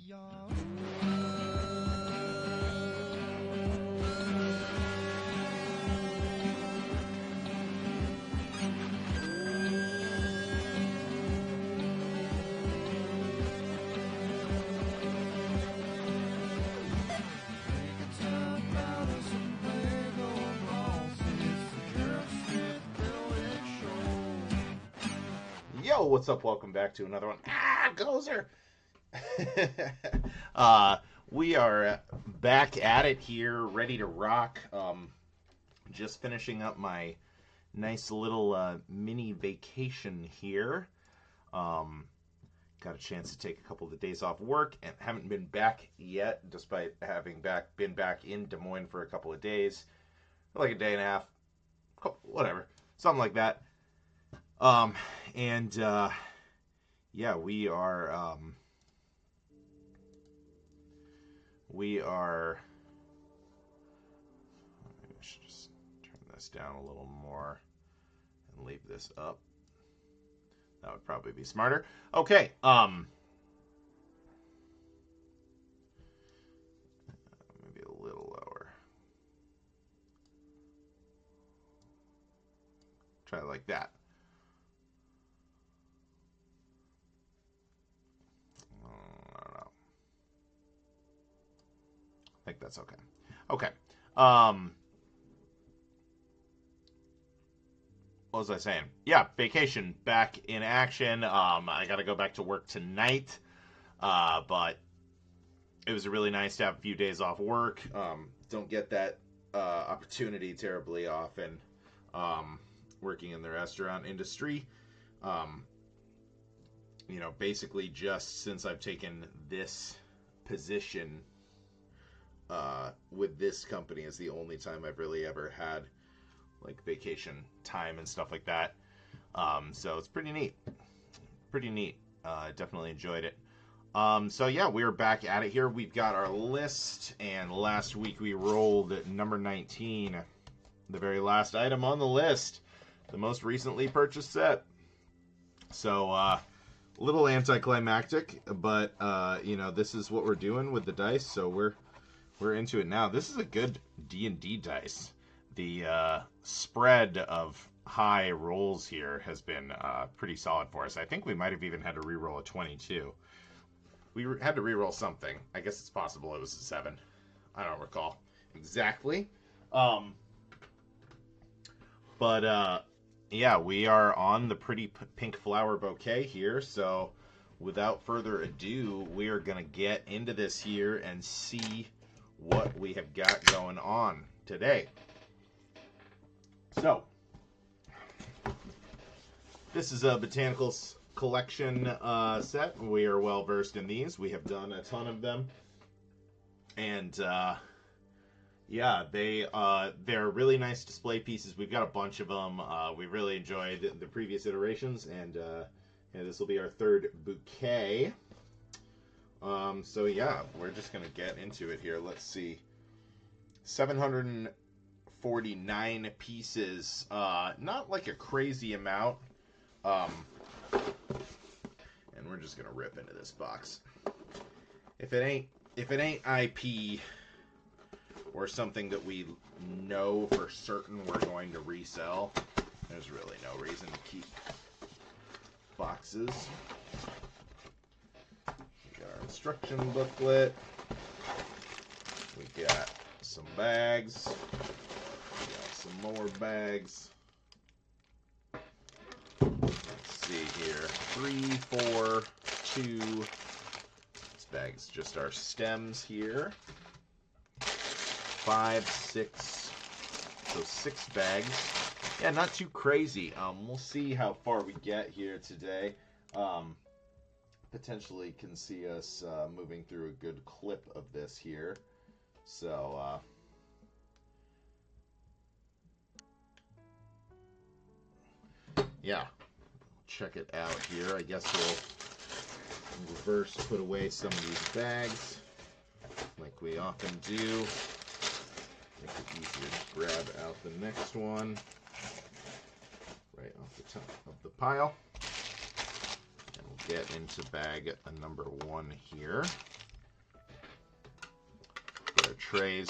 Yo, what's up? Welcome back to another one. Gozer! We are back at it here, ready to rock. Just finishing up my nice little mini vacation here. Got a chance to take a couple of days off work and haven't been back yet, despite having been back in Des Moines for a couple of days. Like a day and a half. Whatever. Something like that. Yeah, we are, maybe I should just turn this down a little more and leave this up. That would probably be smarter. Okay, maybe a little lower. Try it like that. I think that's okay. Okay. What was I saying? Yeah, vacation back in action. I got to go back to work tonight, but it was really nice to have a few days off work. Don't get that opportunity terribly often. Working in the restaurant industry. Basically just since I've taken this position with this company is the only time I've really ever had like vacation time and stuff like that. So it's pretty neat. Definitely enjoyed it. So yeah, we're back at it here. We've got our list, and last week we rolled at number 19, the very last item on the list, the most recently purchased set. So a little anticlimactic, but this is what we're doing with the dice, so we're into it now. This is a good D&D dice. The spread of high rolls here has been pretty solid for us. I think we might have even had to reroll a 22. We had to reroll something. I guess it's possible it was a 7. I don't recall exactly. Yeah, we are on the pretty pink flower bouquet here, so without further ado, we are going to get into this here and see what we have got going on today. So, this is a Botanical Collection set. We are well versed in these. We have done a ton of them. And, yeah, they're really nice display pieces. We've got a bunch of them. We really enjoyed the previous iterations, and this will be our third bouquet. So yeah, we're just gonna get into it here. Let's see, 749 pieces. Not like a crazy amount. And we're just gonna rip into this box. If it ain't IP or something that we know for certain we're going to resell, there's really no reason to keep boxes. We got our instruction booklet. We got some bags. We got some more bags. Let's see here. 3, 4, 2. This bag's just our stems here. 5, 6. So 6 bags. Yeah, not too crazy. We'll see how far we get here today. Potentially can see us moving through a good clip of this here. So, yeah, check it out here. I guess we'll reverse put away some of these bags like we often do. Make it easier to grab out the next one right off the top of the pile. And we'll get into bag number 1 here. get our trays.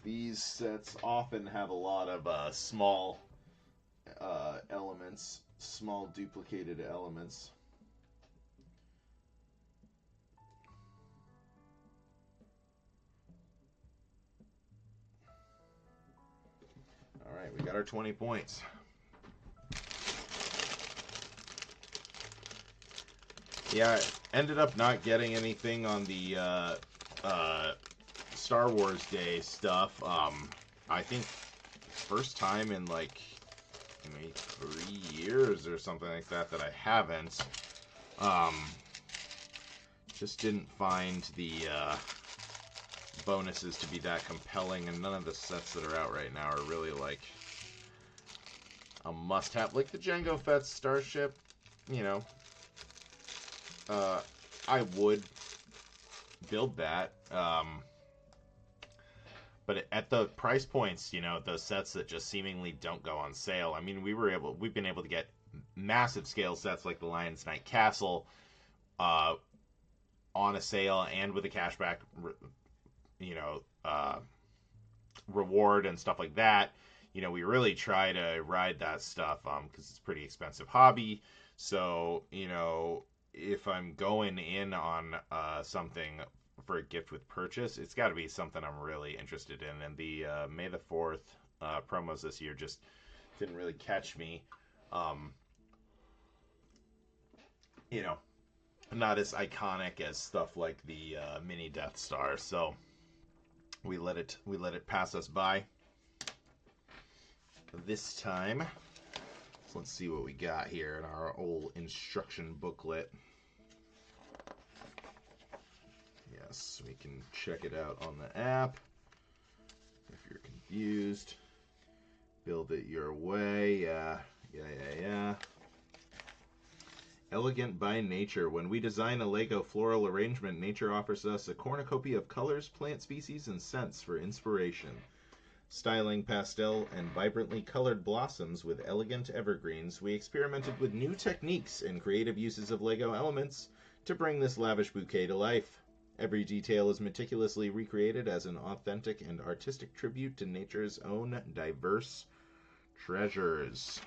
These sets often have a lot of small elements, small duplicated elements. All right, we got our 20 points. Yeah, I ended up not getting anything on the Star Wars Day stuff. I think first time in like maybe 3 years or something like that that I haven't. Just didn't find the bonuses to be that compelling, and none of the sets that are out right now are really like a must-have. Like the Jango Fett Starship, you know, I would build that, but at the price points, you know, those sets that just seemingly don't go on sale. I mean, we've been able to get massive scale sets like the Lion's Night Castle on a sale and with a cashback, you know, reward and stuff like that. You know, we really try to ride that stuff because it's a pretty expensive hobby. So, you know, if I'm going in on something for a gift with purchase, it's got to be something I'm really interested in. And the May the 4th promos this year just didn't really catch me. You know, not as iconic as stuff like the mini Death Star. So we let it pass us by this time. So let's see what we got here in our old instruction booklet. Yes, we can check it out on the app. If you're confused, build it your way. Yeah. Elegant by nature. When we design a Lego floral arrangement, nature offers us a cornucopia of colors, plant species, and scents for inspiration. Styling pastel and vibrantly colored blossoms with elegant evergreens, we experimented with new techniques and creative uses of Lego elements to bring this lavish bouquet to life. Every detail is meticulously recreated as an authentic and artistic tribute to nature's own diverse treasures.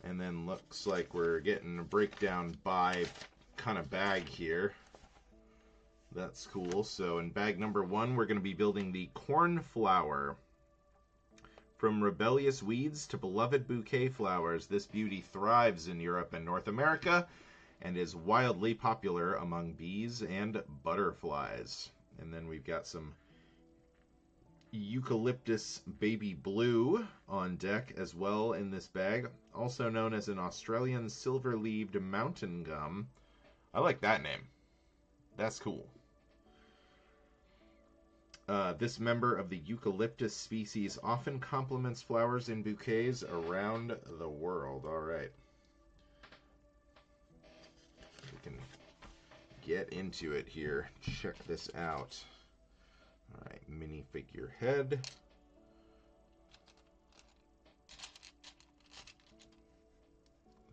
And then looks like we're getting a breakdown by kind of bag here. That's cool. So in bag number 1, we're going to be building the cornflower. From rebellious weeds to beloved bouquet flowers, this beauty thrives in Europe and North America and is wildly popular among bees and butterflies. And then we've got some eucalyptus baby blue on deck as well in this bag, also known as an Australian silver-leaved mountain gum. I like that name. That's cool. This member of the eucalyptus species often complements flowers in bouquets around the world. All right. We can get into it here. Check this out. All right, minifigure head.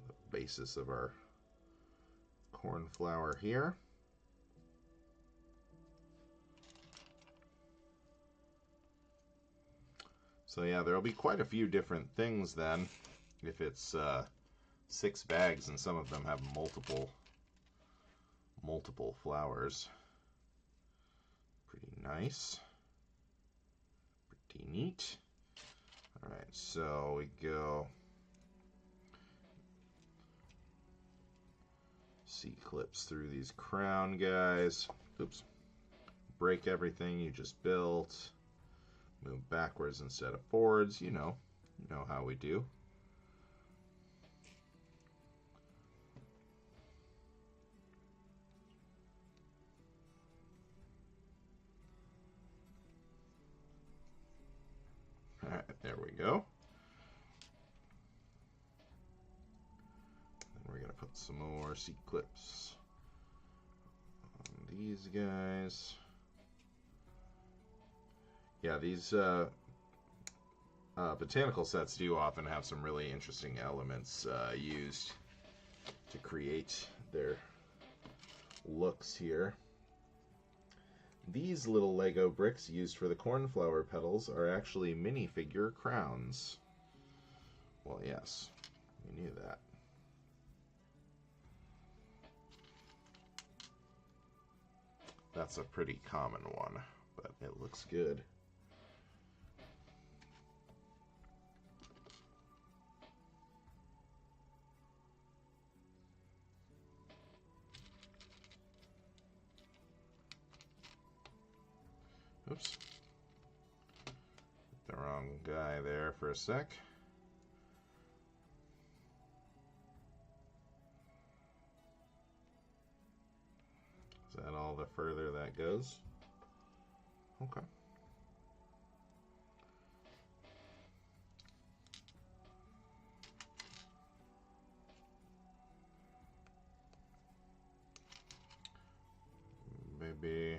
The basis of our cornflower here. So yeah, there'll be quite a few different things then, if it's 6 bags and some of them have multiple flowers. Pretty nice. Pretty neat. Alright, so we go C-clips through these crown guys. Oops. Break everything you just built. Move backwards instead of forwards. You know how we do. Alright, there we go. Then we're going to put some more C-clips on these guys. Yeah, these botanical sets do often have some really interesting elements used to create their looks here. These little Lego bricks used for the cornflower petals are actually minifigure crowns. Well, yes, we knew that. That's a pretty common one, but it looks good. Oops. The wrong guy there for a sec. Is that all the further that goes? Okay. Maybe...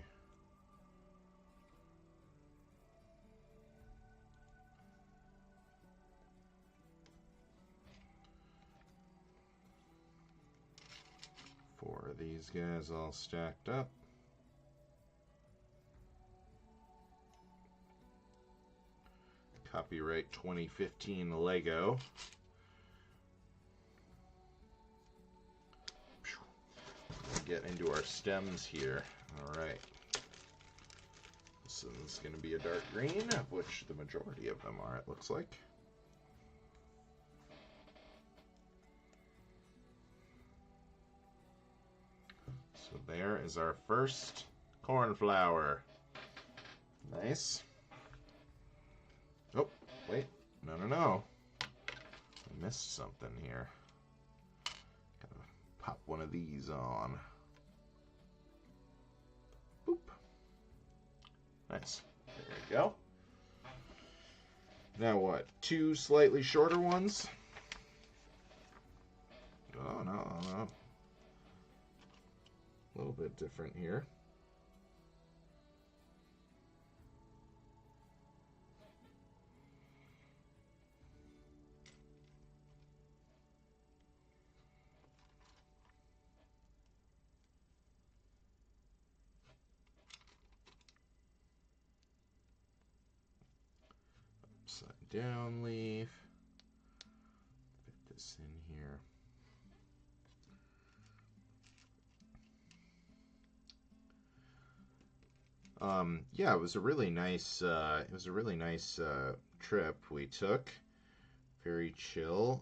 four of these guys all stacked up. Copyright 2015 Lego. Get into our stems here. Alright. This one's going to be a dark green, of which the majority of them are, it looks like. So there is our first cornflower. Nice. Oh, wait. No. I missed something here. Gotta pop one of these on. Boop. Nice. There we go. Now what? Two slightly shorter ones? Oh, no. A little bit different here. Upside down leaf. Fit this in here. Yeah, it was a really nice trip we took. Very chill,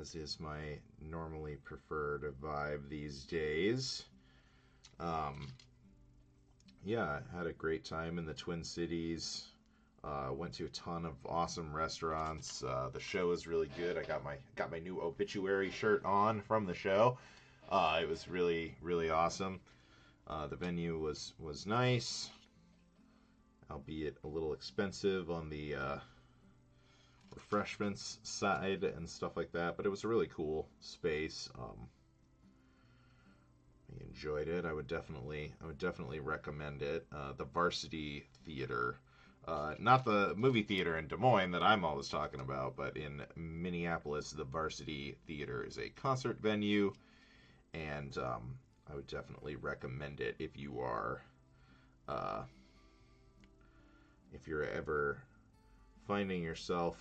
as is my normally preferred vibe these days. Yeah, had a great time in the Twin Cities. Went to a ton of awesome restaurants. The show was really good. I got my new obituary shirt on from the show. It was really awesome. The venue was nice, albeit a little expensive on the refreshments side and stuff like that, but it was a really cool space. I enjoyed it. I would definitely recommend it. The Varsity Theater, not the movie theater in Des Moines that I'm always talking about, but in Minneapolis, the Varsity Theater is a concert venue, and I would definitely recommend it if you are, if you're ever finding yourself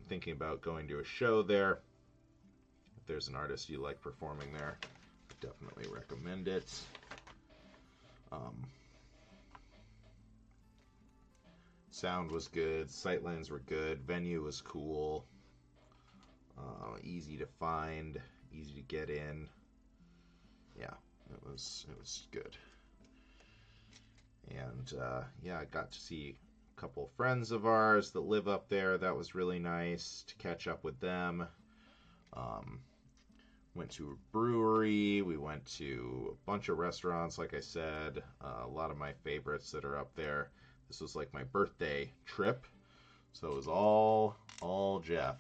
thinking about going to a show there. If there's an artist you like performing there, I definitely recommend it. Sound was good, sightlines were good, venue was cool, easy to find, easy to get in. Yeah, it was good. And yeah, I got to see a couple friends of ours that live up there. That was really nice to catch up with them. Went to a brewery. We went to a bunch of restaurants, like I said. A lot of my favorites that are up there. This was like my birthday trip, so it was all Jeff.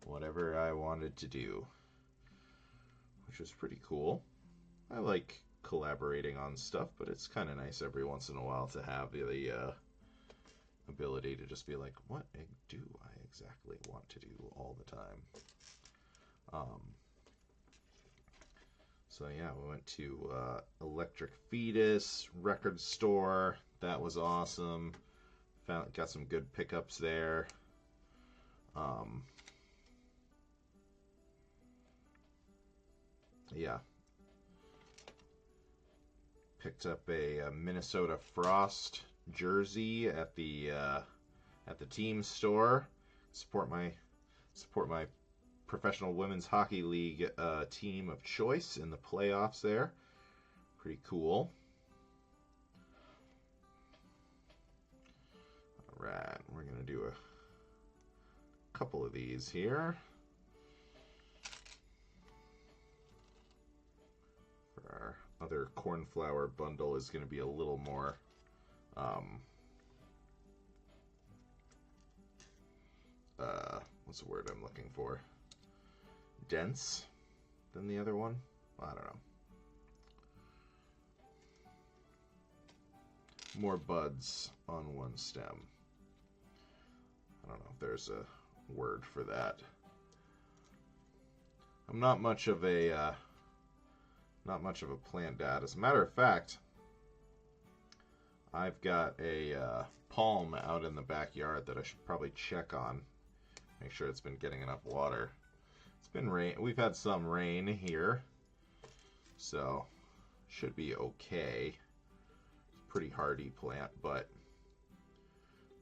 Whatever I wanted to do, which was pretty cool. I like collaborating on stuff, but it's kind of nice every once in a while to have the ability to just be like, what do I exactly want to do all the time? So yeah, we went to Electric Fetus Record Store. That was awesome. Got some good pickups there. Yeah. Picked up a Minnesota Frost jersey at the team store. Support my professional women's hockey league team of choice in the playoffs there. Pretty cool. All right, we're gonna do a couple of these here. For our other cornflower bundle is going to be a little more what's the word I'm looking for? Dense than the other one? I don't know. More buds on one stem. I don't know if there's a word for that. I'm not much of a plant dad. As a matter of fact, I've got a palm out in the backyard that I should probably check on. Make sure it's been getting enough water. It's been rain. We've had some rain here, so should be okay. Pretty hardy plant, but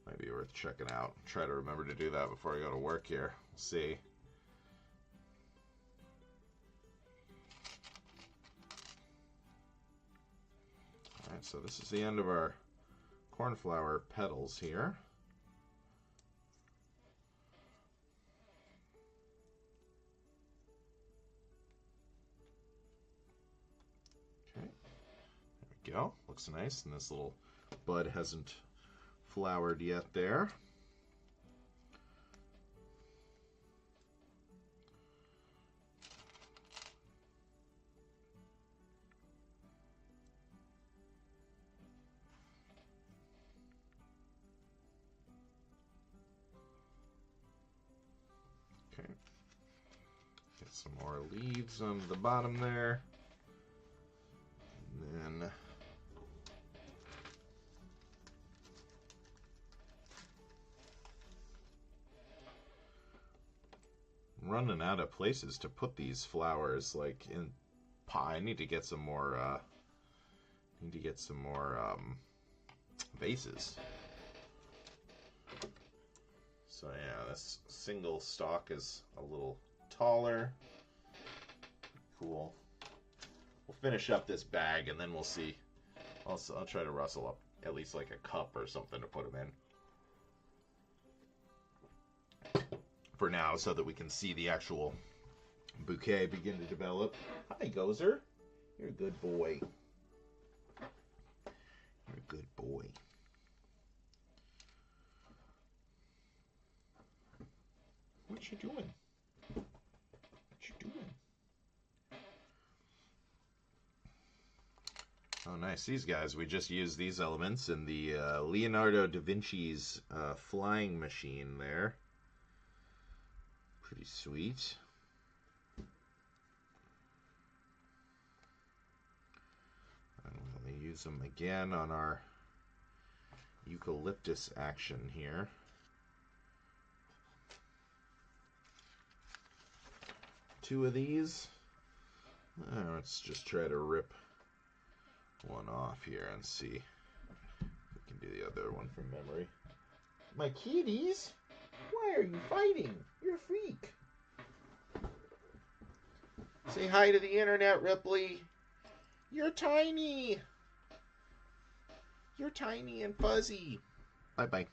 might be worth checking out. Try to remember to do that before I go to work here. We'll see. Alright, so this is the end of our cornflower petals here. Okay, there we go. Looks nice, and this little bud hasn't flowered yet there. Okay, get some more leaves on the bottom there, and then I'm running out of places to put these flowers, like in pot. I need to get some more vases. So yeah, this single stalk is a little taller. Cool. We'll finish up this bag and then we'll see. I'll try to rustle up at least like a cup or something to put them in for now, so that we can see the actual bouquet begin to develop. Hi, Gozer. You're a good boy. You're a good boy. What you doing? What you doing? Oh, nice. These guys, we just used these elements in the Leonardo da Vinci's flying machine there. Pretty sweet. And we're going to use them again on our eucalyptus action here. Two of these. Let's just try to rip one off here and see if we can do the other one from memory. My kitties? Why are you fighting? You're a freak. Say hi to the internet, Ripley. You're tiny. You're tiny and fuzzy. Bye-bye.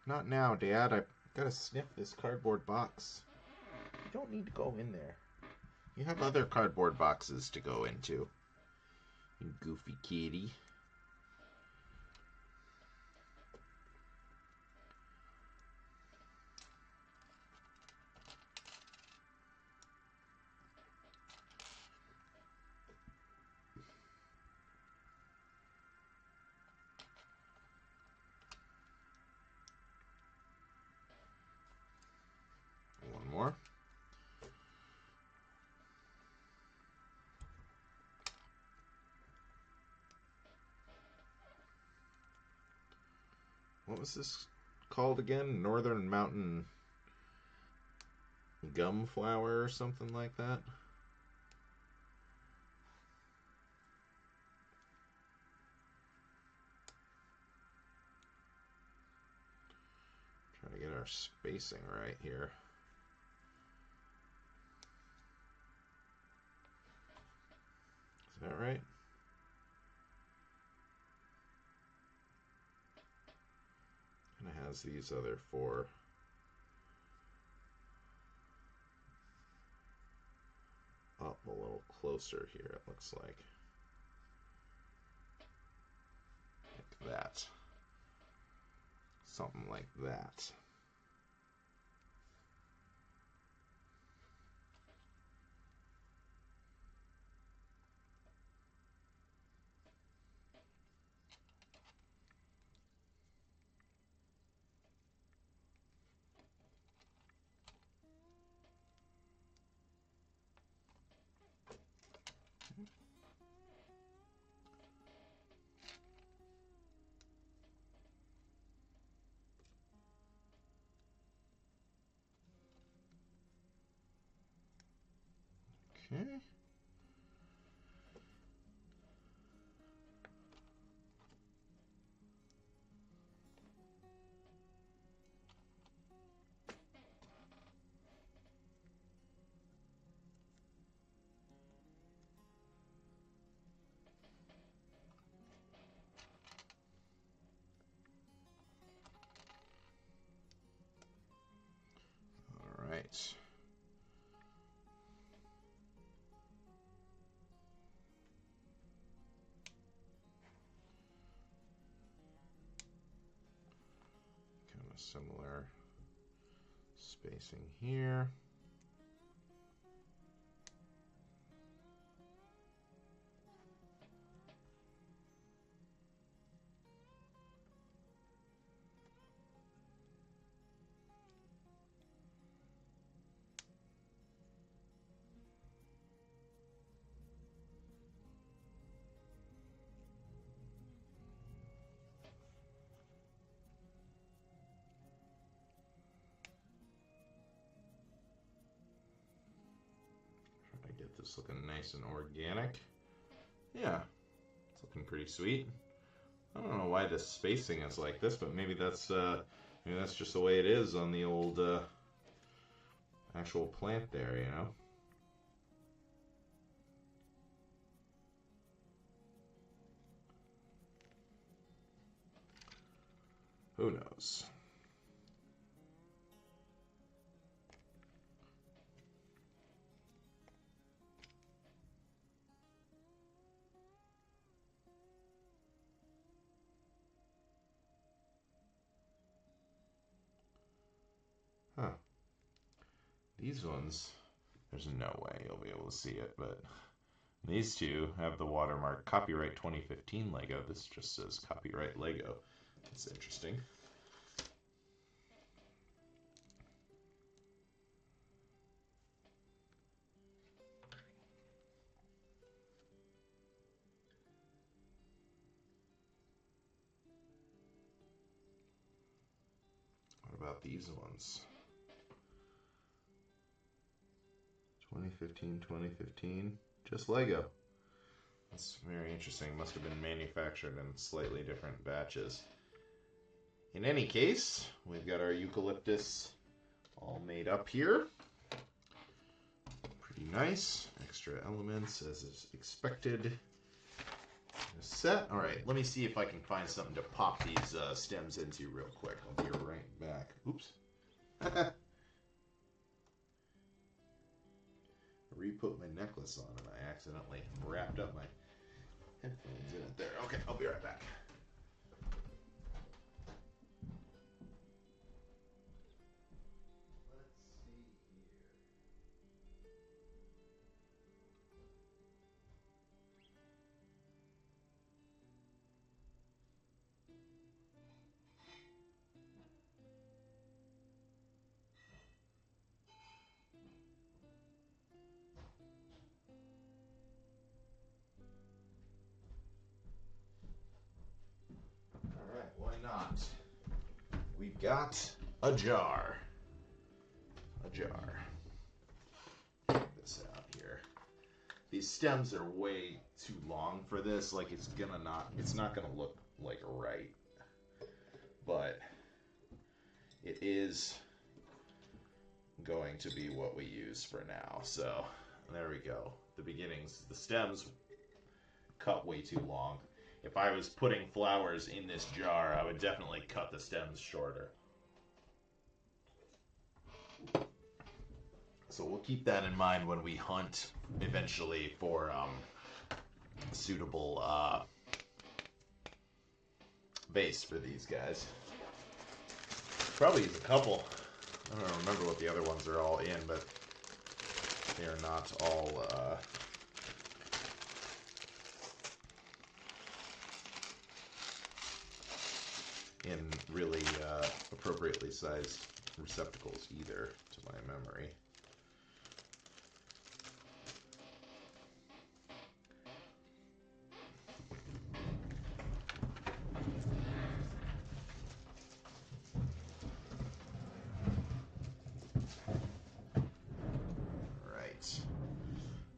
Not now, Dad. I've got to sniff this cardboard box. You don't need to go in there. You have other cardboard boxes to go into. You goofy kitty. One more. was this called again? Northern Mountain Gum Flower or something like that. Trying to get our spacing right here. Is that right? Kind of has these other four up a little closer here, it looks like. Like that. Something like that. Okay. All right. Kind of similar spacing here. Trying to get this looking nice and organic. Yeah, it's looking pretty sweet. I don't know why the spacing is like this, but maybe that's just the way it is on the old actual plant there, you know. Who knows? Huh. These ones, there's no way you'll be able to see it, but these two have the watermark copyright 2015 Lego. This just says copyright Lego. That's interesting. What about these ones? 2015, 2015, just Lego. That's very interesting. Must have been manufactured in slightly different batches. In any case, we've got our eucalyptus all made up here. Pretty nice. Extra elements as is expected. Set. All right, let me see if I can find something to pop these stems into real quick. I'll be right back. Oops. Re-put my necklace on and I accidentally wrapped up my headphones in it there. Okay, I'll be right back. we've got a jar. A jar. Check this out here. These stems are way too long for this. Like it's not gonna look like right. But it is going to be what we use for now. So there we go. The beginnings, the stems cut way too long. If I was putting flowers in this jar, I would definitely cut the stems shorter. So we'll keep that in mind when we hunt eventually for suitable vase for these guys. Probably use a couple. I don't remember what the other ones are all in, but they are not all in really appropriately sized receptacles either, to my memory.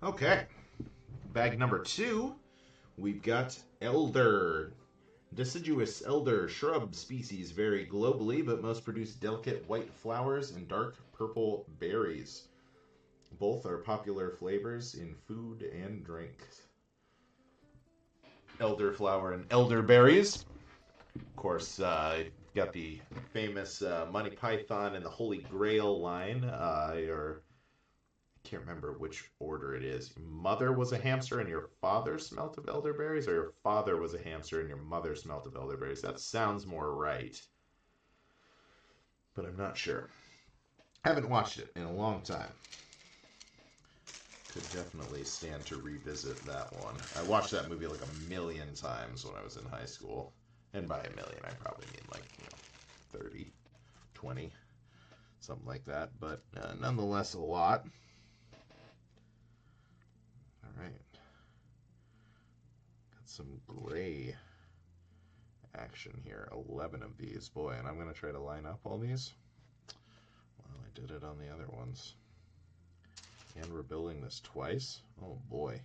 Okay, bag number 2, we've got elder. Deciduous elder shrub species vary globally, but most produce delicate white flowers and dark purple berries. Both are popular flavors in food and drinks. Elderflower and elderberries. Of course, got the famous Monty Python and the Holy Grail line, or can't remember which order it is. Your mother was a hamster and your father smelt of elderberries, or your father was a hamster and your mother smelt of elderberries. That sounds more right, but I'm not sure. Haven't watched it in a long time. Could definitely stand to revisit that one. I watched that movie like 1,000,000 times when I was in high school. And by 1,000,000, I probably mean like, 30, 20, something like that. But nonetheless, a lot. All right. Got some gray action here. 11 of these. Boy, and I'm going to try to line up all these. Well, I did it on the other ones. And we're building this twice. Oh boy.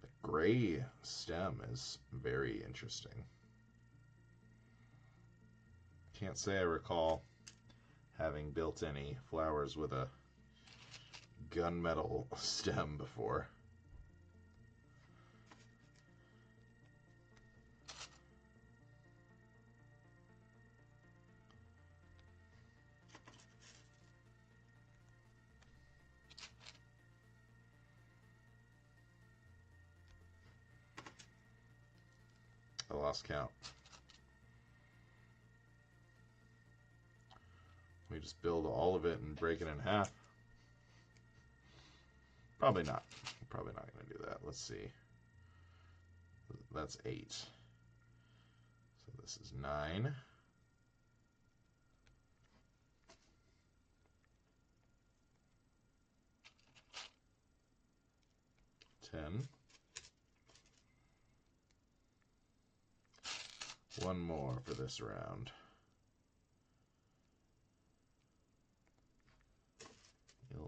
The gray stem is very interesting. Can't say I recall having built any flowers with a gunmetal stem before. I lost count. We just build all of it and break it in half. Probably not. Probably not going to do that. Let's see. That's 8. So this is 9. 10. One more for this round.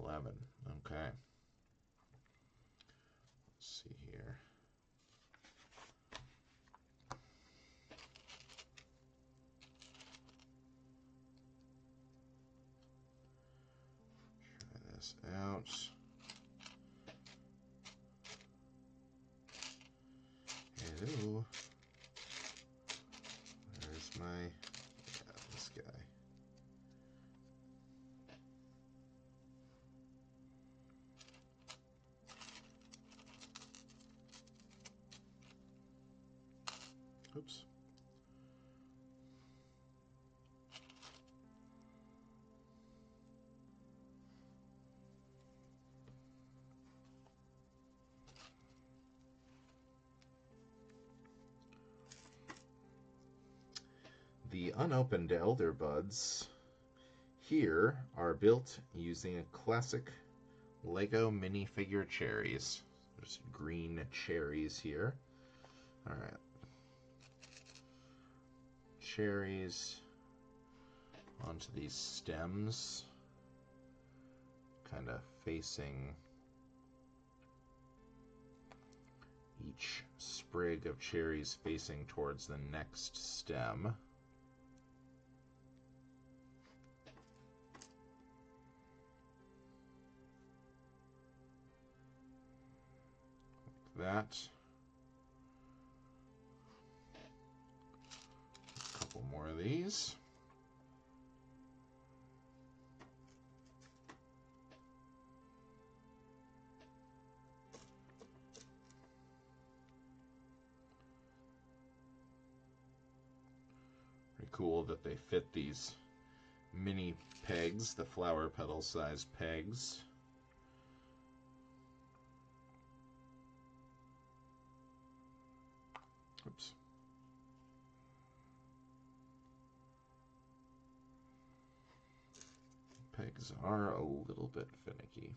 11. Okay. Let's see here. Try this out. Hello. There's my, this guy. Oops. The unopened elder buds here are built using a classic Lego minifigure cherries. Just green cherries here. All right. Cherries onto these stems, kind of facing each sprig of cherries facing towards the next stem. Like that. A couple more of these. Cool that they fit these mini pegs, the flower petal size pegs. Oops. Pegs are a little bit finicky,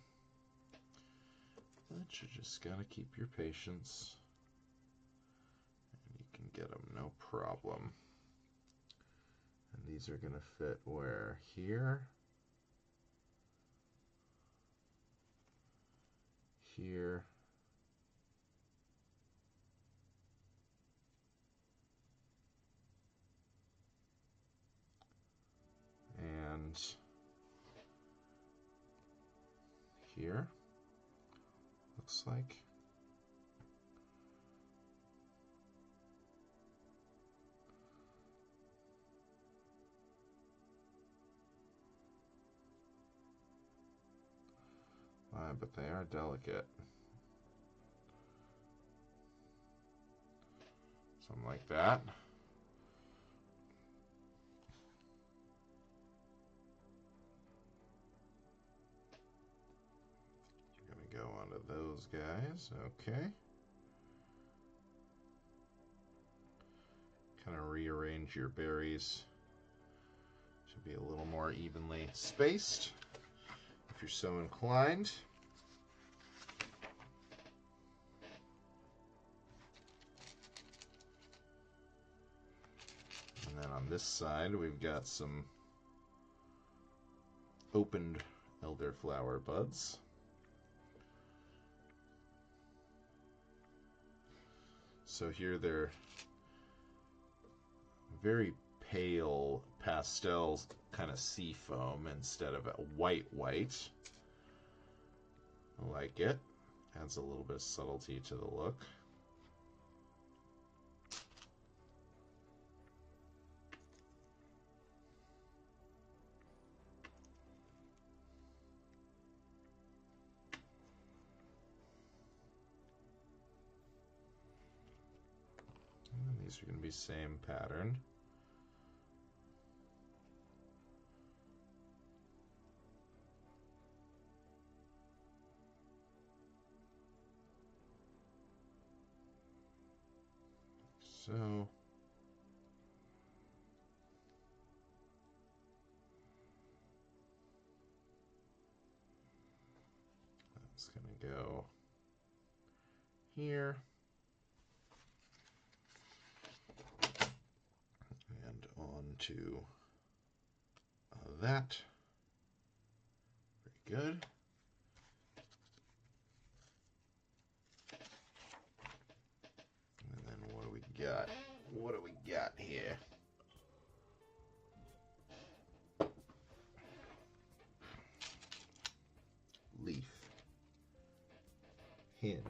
but you just gotta keep your patience and you can get them no problem. And these are going to fit where? Here, here, and here, looks like. But they are delicate. Something like that. Gonna go onto those guys. Okay. Kind of rearrange your berries to be a little more evenly spaced, if you're so inclined. And then on this side, we've got some opened elderflower buds. So here they're very pale pastel kind of sea foam instead of a white. I like it. Adds a little bit of subtlety to the look. And these are going to be same pattern. So that's going to go here and on to that. Very good. And then what do we got? What do we got here? Leaf. Hinge.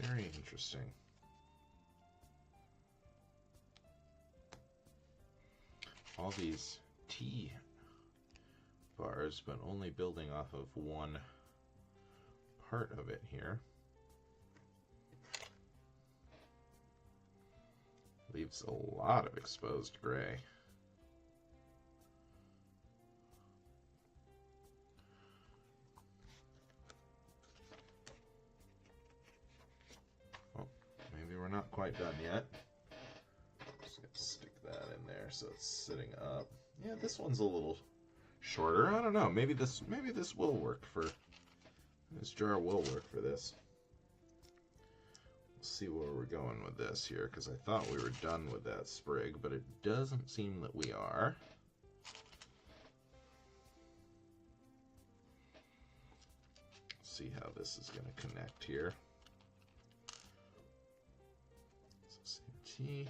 Very interesting. all these T bars, but only building off of one part of it here. Leaves a lot of exposed gray. Oh, maybe we're not quite done yet. Just gonna stick that in there so it's sitting up. Yeah, this one's a little shorter. I don't know. Maybe this will work for this jar. Will work for this. We'll see where we're going with this here, because I thought we were done with that sprig, but it doesn't seem that we are. Let's see how this is going to connect here. So same T.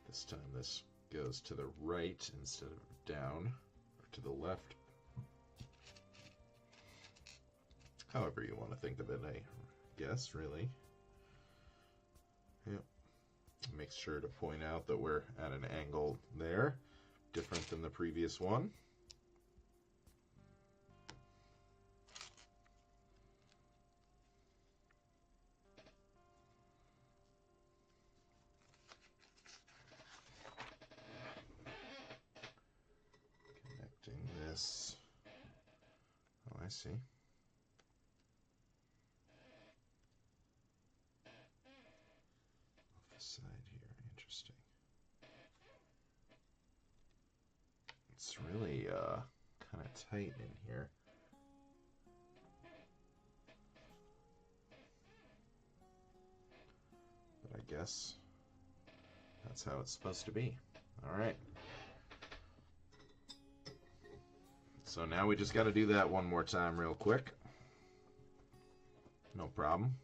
This time this goes to the right instead of down, or to the left. However you want to think of it, I guess, really. Yep. Make sure to point out that we're at an angle there, different than the previous one. Connecting this. Oh, I see. Side here, interesting. It's really kind of tight in here. But I guess that's how it's supposed to be. All right. So now we just got to do that one more time real quick. No problem.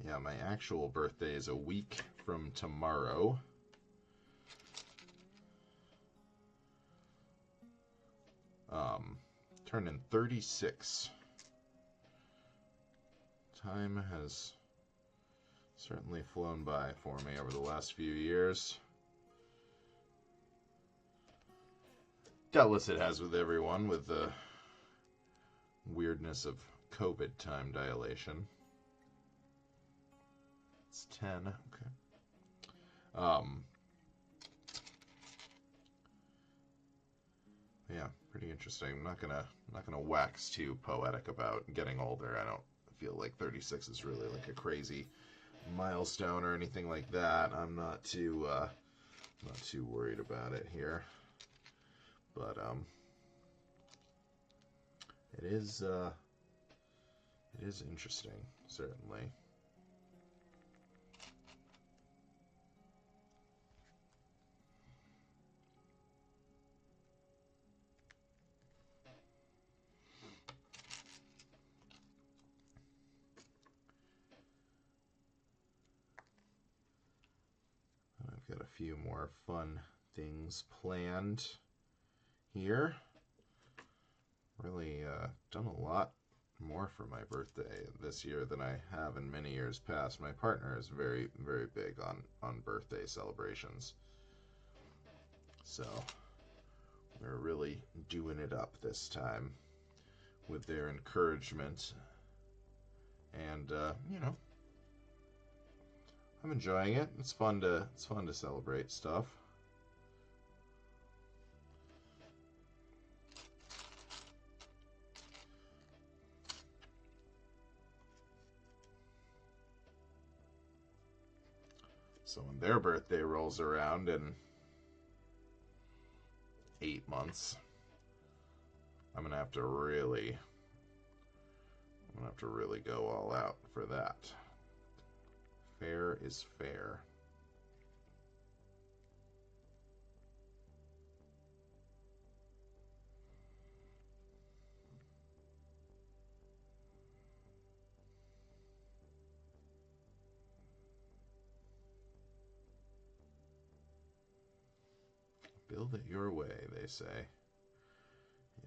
Yeah, my actual birthday is a week from tomorrow. Turning 36. Time has certainly flown by for me over the last few years. Doubtless it has with everyone, with the weirdness of COVID time dilation. It's 10, okay. Yeah, pretty interesting. I'm not gonna wax too poetic about getting older. I don't feel like 36 is really like a crazy milestone or anything like that. I'm not too worried about it here. But it is interesting, certainly. I've got a few more fun things planned here. Really done a lot more for my birthday this year than I have in many years past. My partner is very, very big on birthday celebrations. So we're really doing it up this time with their encouragement. And you know, I'm enjoying it. It's fun to celebrate stuff. So when their birthday rolls around in 8 months, I'm gonna have to really go all out for that. Fair is fair. Build it your way, they say.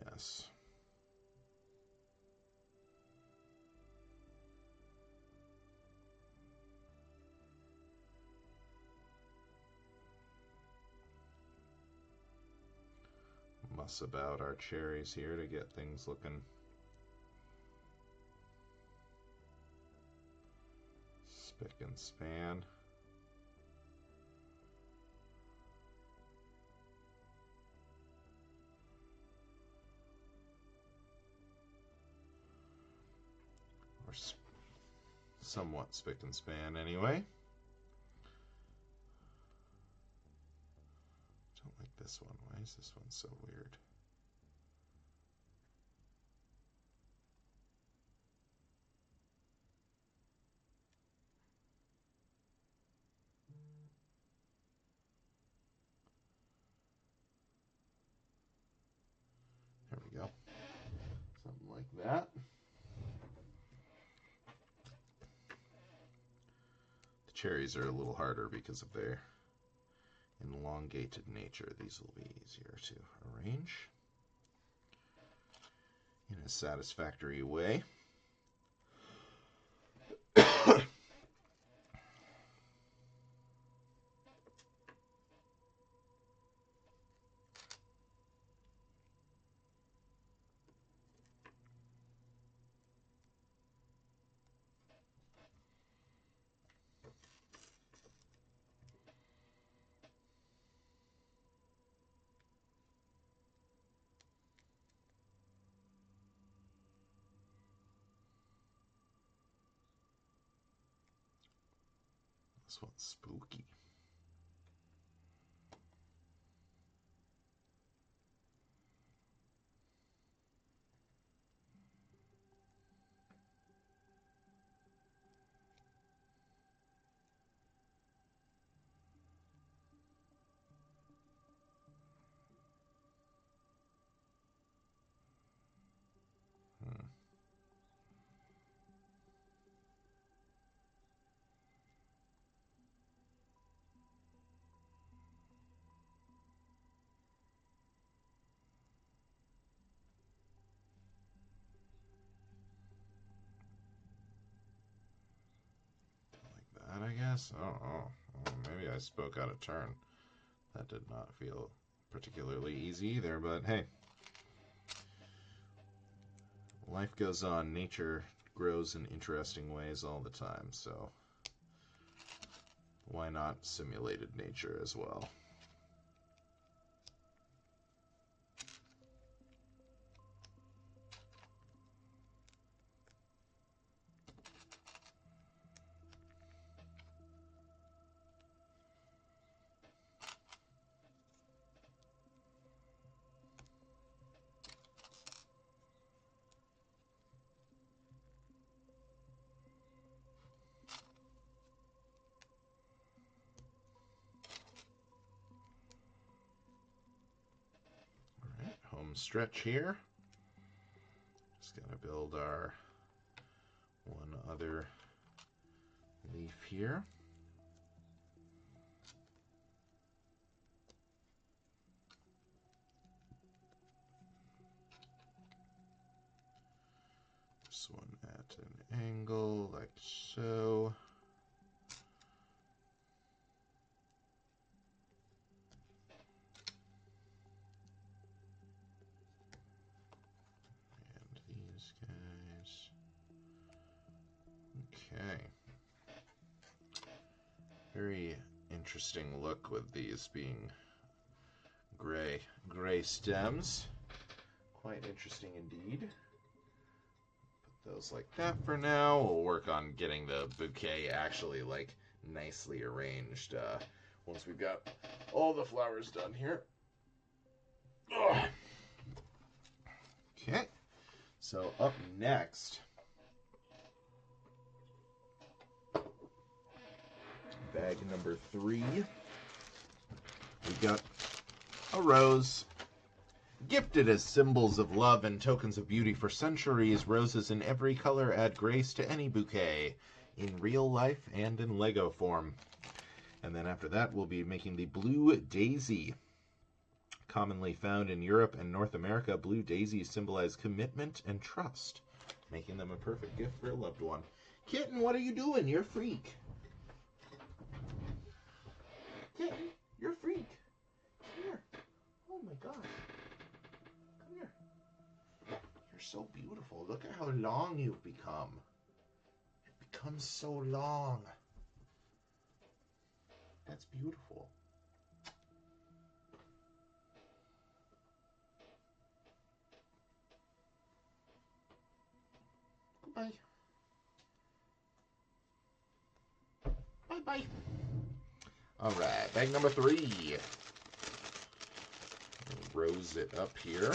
Yes. Muss about our cherries here to get things looking spick and span. Or somewhat spick and span anyway. Don't like this one. Why is this one so weird? There we go. Something like that. The cherries are a little harder because of their elongated nature. These will be easier to arrange in a satisfactory way. This one's spooky. I guess. Oh, maybe I spoke out of turn. That did not feel particularly easy either, but hey. Life goes on. Nature grows in interesting ways all the time, so why not simulated nature as well? Home stretch here. Just gonna build our one other leaf here. This one at an angle like so. Guys. Okay. Very interesting look with these being gray stems. Quite interesting indeed. Put those like that for now. We'll work on getting the bouquet actually like nicely arranged once we've got all the flowers done here. Ugh. Okay, so up next, bag number 3, we've got a rose. Gifted as symbols of love and tokens of beauty for centuries, roses in every color add grace to any bouquet, in real life and in Lego form. And then after that, we'll be making the blue daisy. Commonly found in Europe and North America, blue daisies symbolize commitment and trust, making them a perfect gift for a loved one. Kitten, what are you doing? You're a freak. Kitten, you're a freak. Come here. Oh my gosh. Come here. You're so beautiful. Look at how long you've become. You've become so long. That's beautiful. Goodbye. Bye-bye. All right, bag number 3. Rose it up here.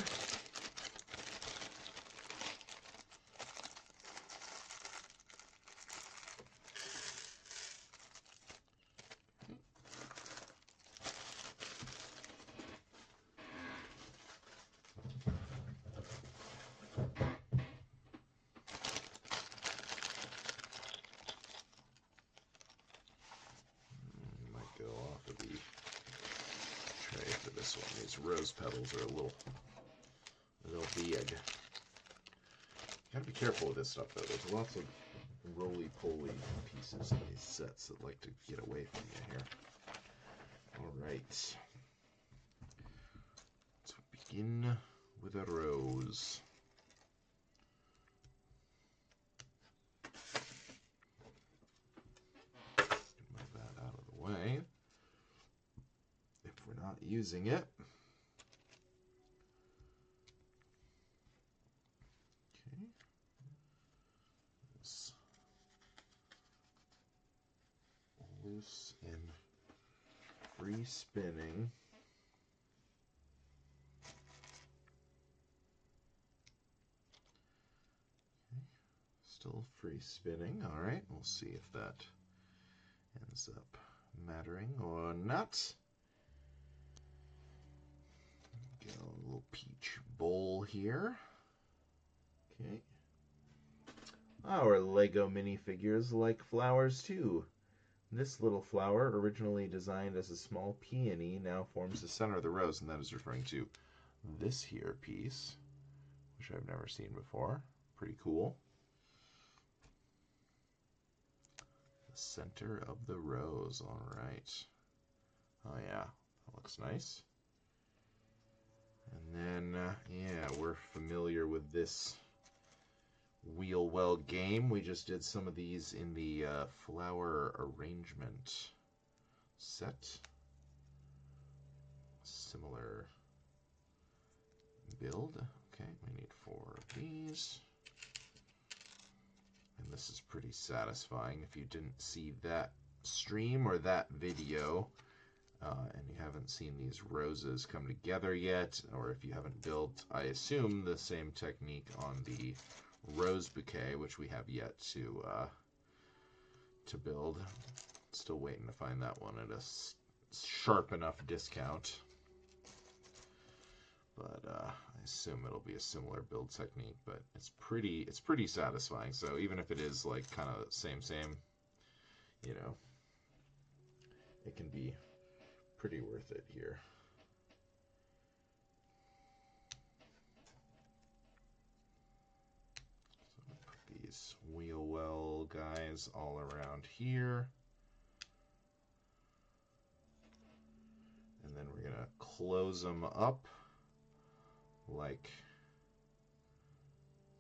Might go off of the tray for this one. These rose petals are a little big. Gotta be careful with this stuff though. There's lots of roly-poly pieces in these sets that like to get away from you here. Alright. Let's begin with a rose. Move that out of the way. If we're not using it. Okay. This loose and free spinning. Okay. Still free spinning. All right, we'll see if that ends up mattering or not. Get a little peach bowl here. Okay. Our Lego minifigures like flowers too. This little flower, originally designed as a small peony, now forms the center of the rose, and that is referring to this here piece, which I've never seen before. Pretty cool. The center of the rose, all right. Oh yeah, that looks nice. And then, yeah, we're familiar with this wheel well game. We just did some of these in the flower arrangement set. Similar build. Okay, we need 4 of these. And this is pretty satisfying. If you didn't see that stream or that video, and you haven't seen these roses come together yet, or if you haven't built, I assume, the same technique on the rose bouquet, which we have yet to build. Still waiting to find that one at a sharp enough discount. But I assume it'll be a similar build technique, but it's pretty satisfying. So even if it is like kind of same, you know, it can be pretty worth it here. So put these wheel well guys all around here. And then we're gonna close them up like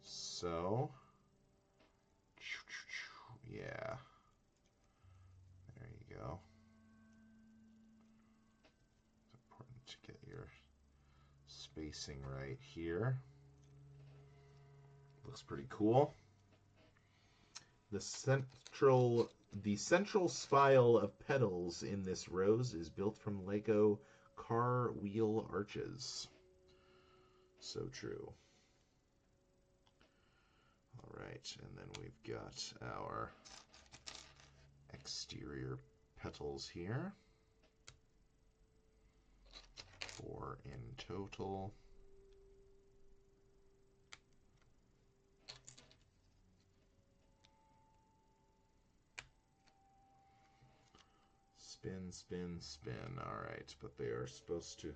so. Yeah. There you go. It's important to get your spacing right here. Looks pretty cool. The central The central spile of petals in this rose is built from Lego car wheel arches. So true. All right, and then we've got our exterior petals here. 4 in total. Spin, spin, spin. All right, but they are supposed to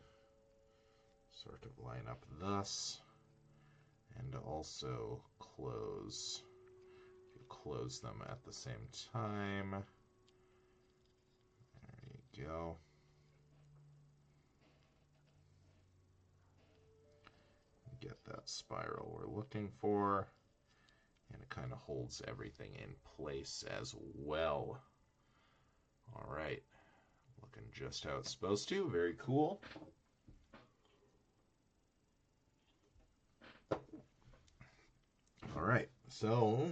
sort of line up thus and also close. You close them at the same time. There you go. Get that spiral we're looking for, and it kind of holds everything in place as well. All right, looking just how it's supposed to. Very cool. All right, so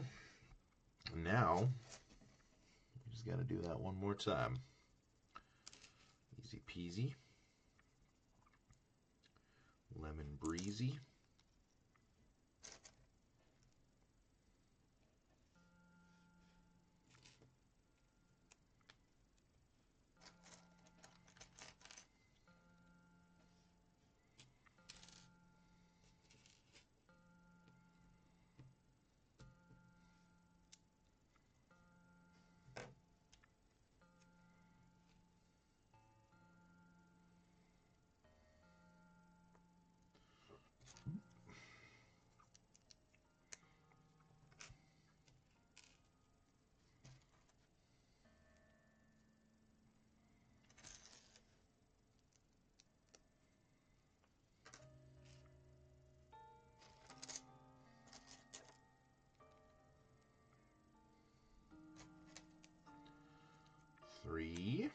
now we just got to do that one more time. Easy peasy. Lemon breezy. Three.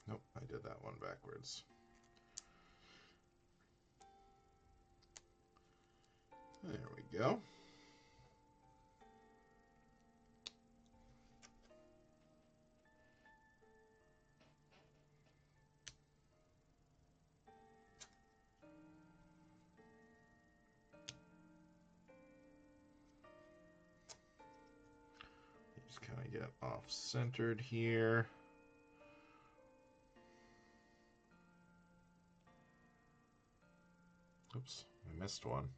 Nope, I did that one backwards. There we go. Just kind of get off-centered here. Oops, I missed one.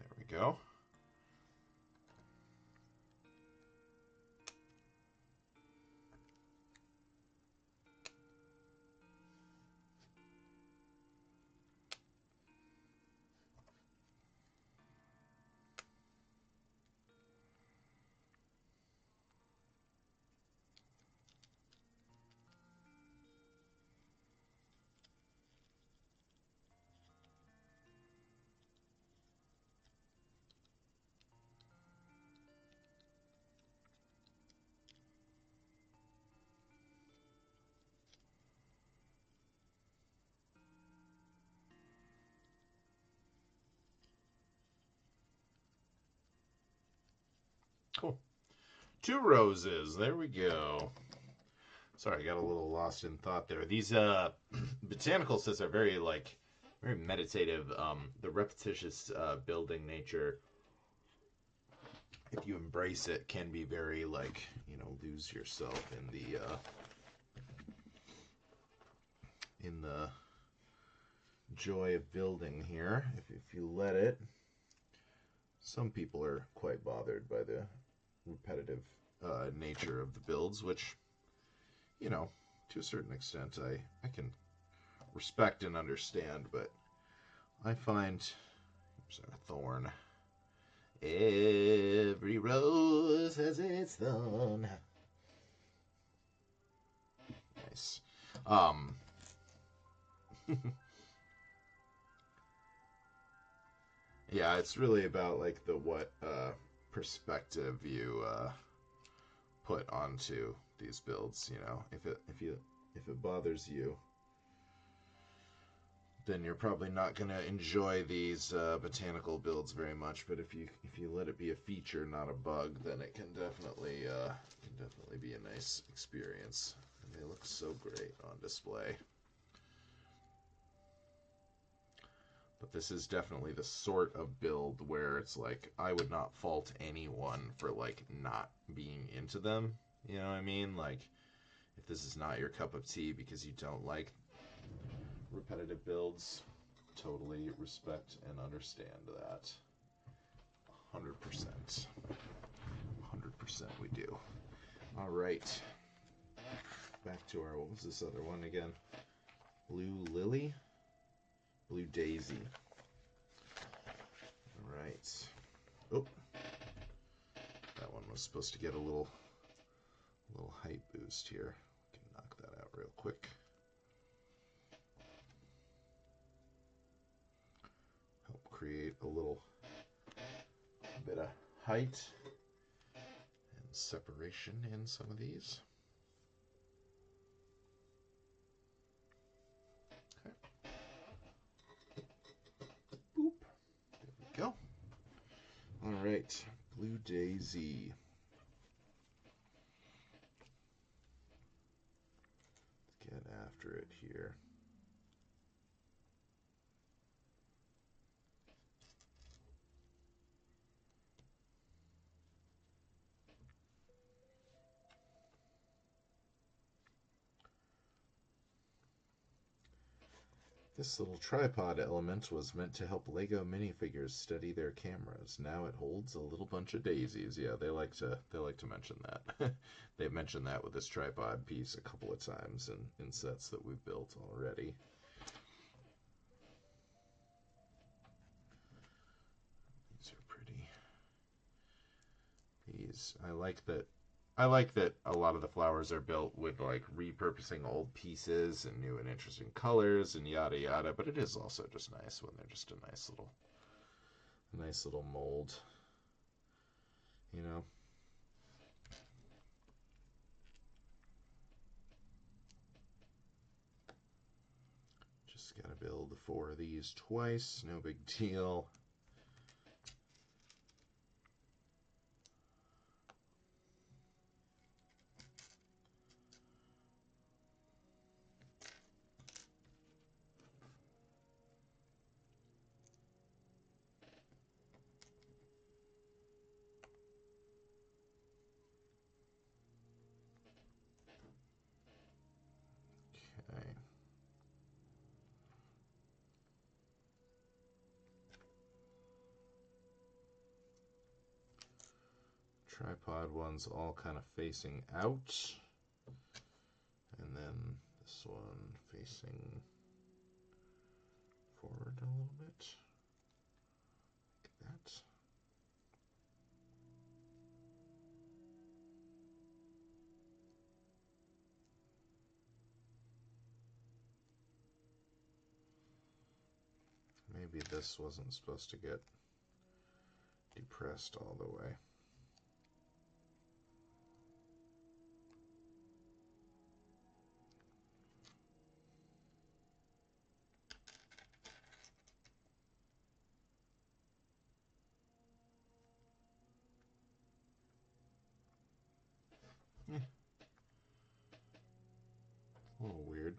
There we go. Cool. 2 roses. There we go. Sorry, I got a little lost in thought there. These botanical sets are very very meditative. The repetitious building nature, if you embrace it, can be very lose yourself in the joy of building here. If you let it. Some people are quite bothered by the repetitive nature of the builds, which, to a certain extent, I can respect and understand, but I find, oops, a thorn. Every rose has its thorn. Nice. Yeah, it's really about what perspective you put onto these builds. You know, if it bothers you, then you're probably not going to enjoy these botanical builds very much. But if you let it be a feature, not a bug, then it can definitely be a nice experience. And they look so great on display. But this is definitely the sort of build where it's like I would not fault anyone for like not being into them. You know what I mean? Like if this is not your cup of tea because you don't like repetitive builds, totally respect and understand that. 100%. 100% we do. All right. Back to our, what was this other one again? Blue Lily? Blue Daisy. All right. Oh. That one was supposed to get a little height boost here. We can knock that out real quick. Help create a little bit of height and separation in some of these. Okay. Boop. There we go. All right. Blue Daisy. Let's get after it here. This little tripod element was meant to help Lego minifigures steady their cameras. Now it holds a little bunch of daisies. Yeah, they like to mention that. They've mentioned that with this tripod piece a couple of times in sets that we've built already. These are pretty. These I like that a lot of the flowers are built with like repurposing old pieces and new and interesting colors and yada yada, but it is also just nice when they're just a nice little mold, you know. Just gotta build 4 of these twice, no big deal. Okay. Tripod one's all kind of facing out, and then this one facing forward a little bit, like that. Maybe this wasn't supposed to get depressed all the way. A little weird.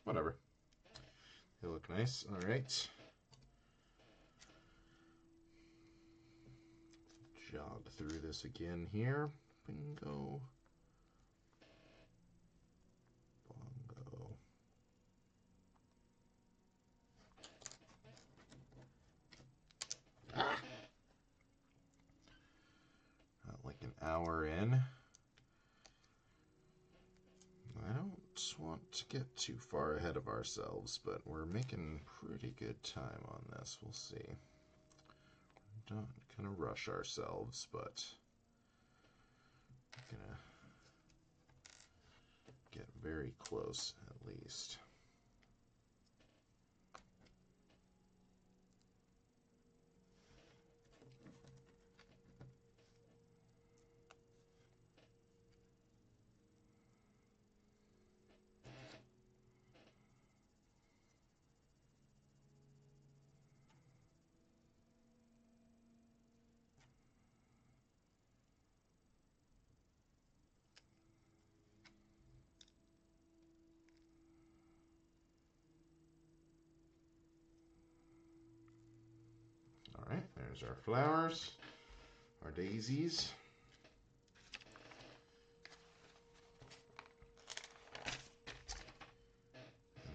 Whatever. They look nice. All right. Jog through this again here. Bingo. Bongo. Ah! Not like an hour in. I don't want to get too far ahead of ourselves, but we're making pretty good time on this. We'll see. We're not gonna rush ourselves, but we're gonna get very close at least. There's our flowers, our daisies.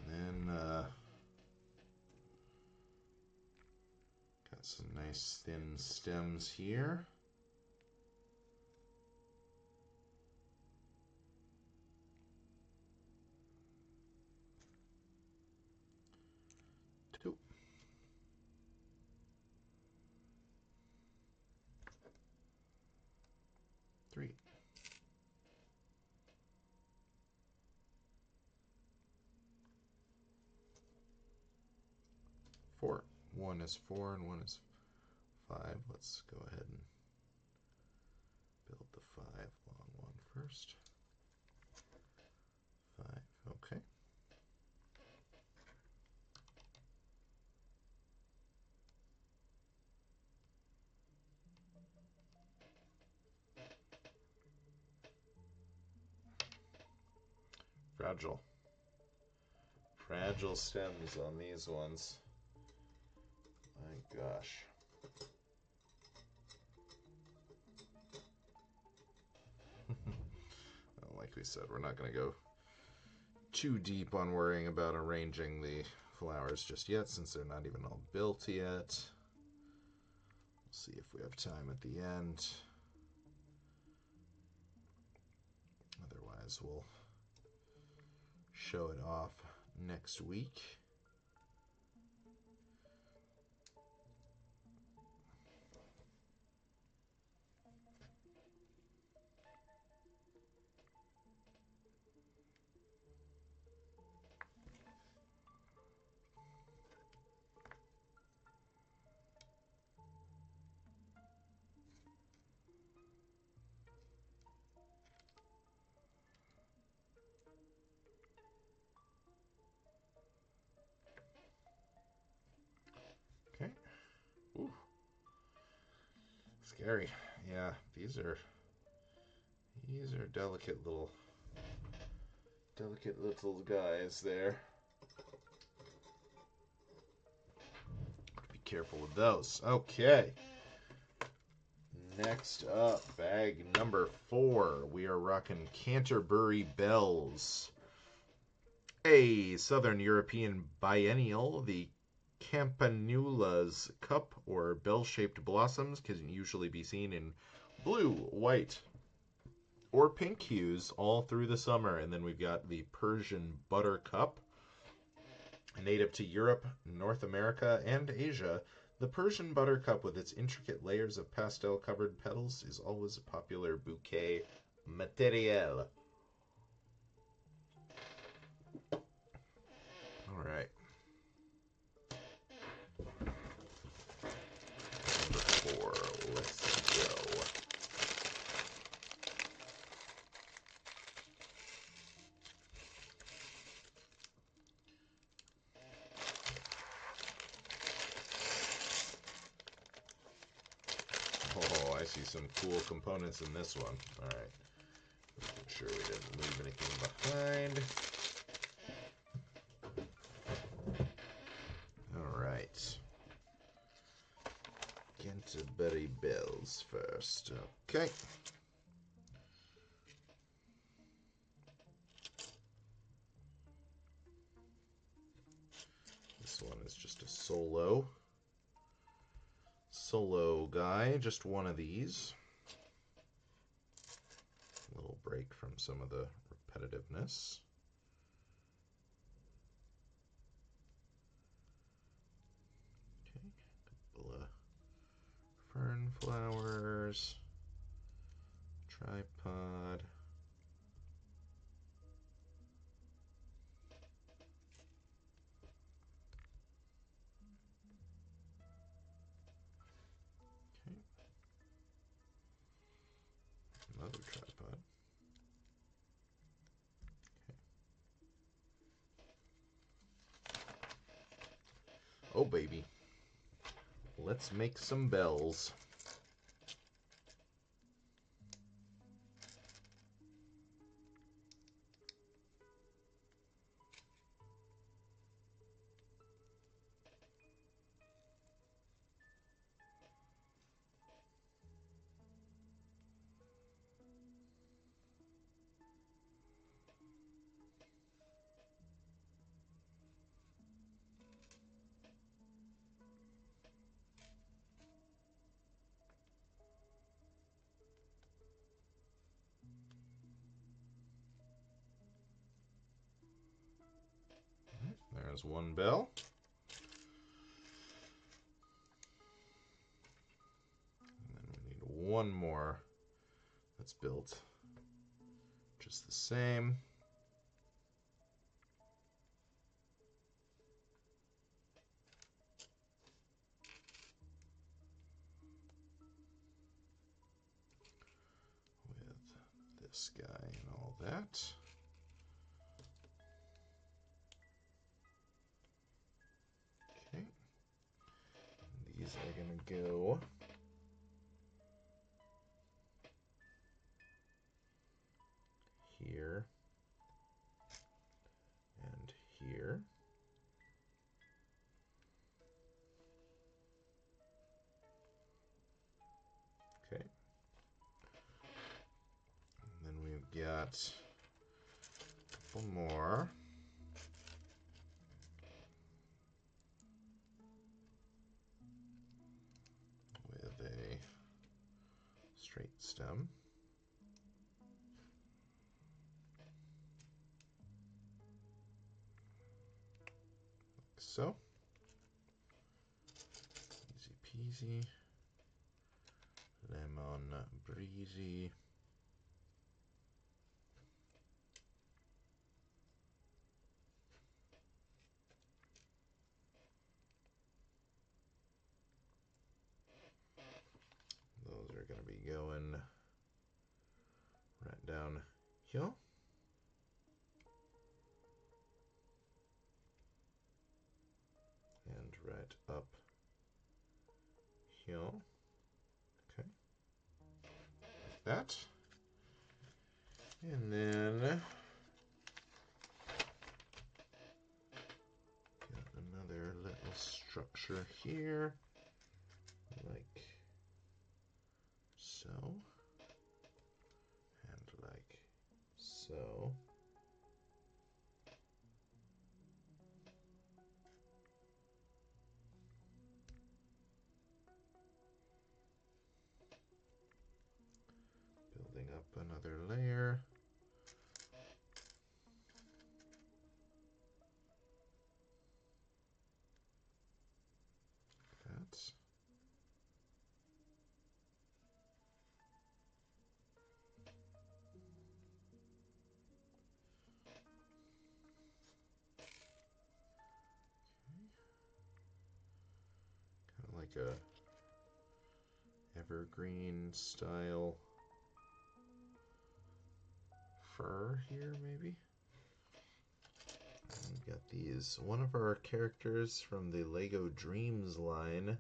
And then got some nice thin stems here. Two. 3. 4. 1 is 4 and 1 is 5. Let's go ahead and build the 5 long one first. 5. Okay. Fragile. Fragile stems on these ones. My gosh. Well, like we said, we're not going to go too deep on worrying about arranging the flowers just yet, since they're not even all built yet. We'll see if we have time at the end. Otherwise, we'll show it off next week. Okay. Ooh. Scary. Yeah, these are delicate little guys there. Be careful with those. Okay. Next up, bag number 4. We are rocking Canterbury Bells. A Southern European biennial, the Campanula's cup, or bell-shaped blossoms, can usually be seen in blue, white, or pink hues all through the summer. And then we've got the Persian buttercup, native to Europe, North America, and Asia. The Persian buttercup, with its intricate layers of pastel-covered petals, is always a popular bouquet material. All right. Number 4. Let's go. Oh, I see some cool components in this one. All right. Making sure we didn't leave anything behind. All right. Canterbury Bells first. Okay. This one is just a solo guy, just one of these. A little break from some of the repetitiveness. Okay, couple of fern flowers, tripod. Okay. Another tripod. Okay. Oh, baby. Let's make some bells. There's one bell. And then we need one more that's built just the same. With this guy and all that. Okay. And these are going to go here and here. Okay. And then we've got a couple more. With a straight stem. Like so. Easy peasy. Lemon breezy. Those are going to be going right down here. And right up here. Okay. Like that. And then got another little structure here. Like so. And like so. Building up another layer. That. Kind of like a evergreen style fur here, maybe. And we've got these. One of our characters from the Lego Dreams line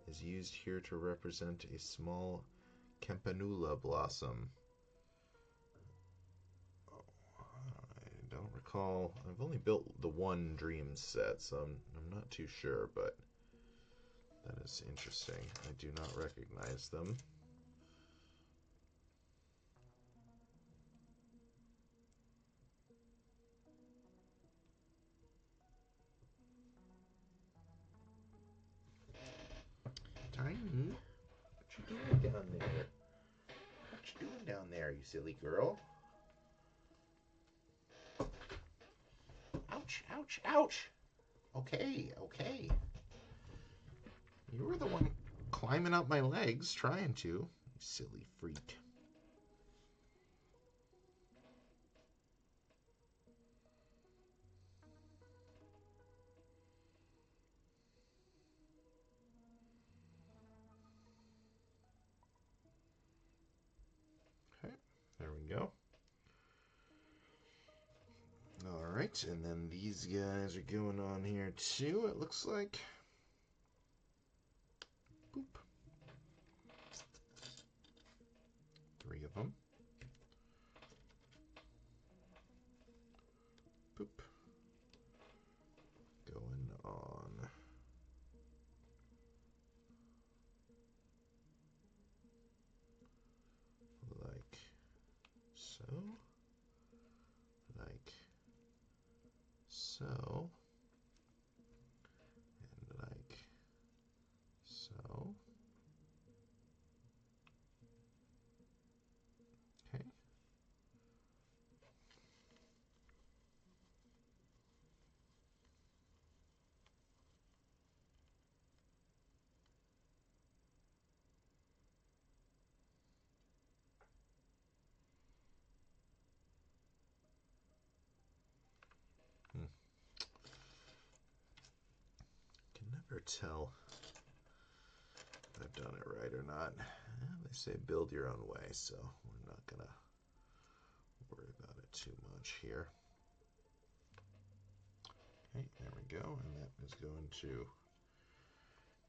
is used here to represent a small campanula blossom. Oh, I don't recall. I've only built the one Dreams set, so I'm not too sure, but that is interesting. I do not recognize them. Tiny, what you doing down there? What you doing down there, you silly girl? Ouch, ouch, ouch. Okay, okay. You were the one climbing up my legs, trying to. You silly freak. Okay, there we go. Alright, and then these guys are going on here too, it looks like. Boop. 3 of them. Boop. Going on. Like so. Like so. And or tell if I've done it right or not. They say build your own way, so we're not going to worry about it too much here. Okay, there we go, and that is going to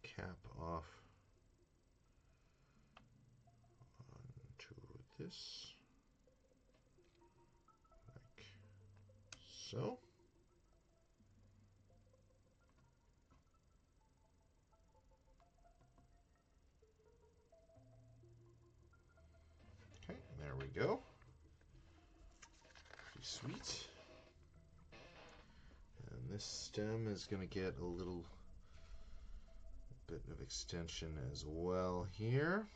cap off onto this, like so. Okay, there we go. Pretty sweet. And this stem is going to get a little bit of extension as well here.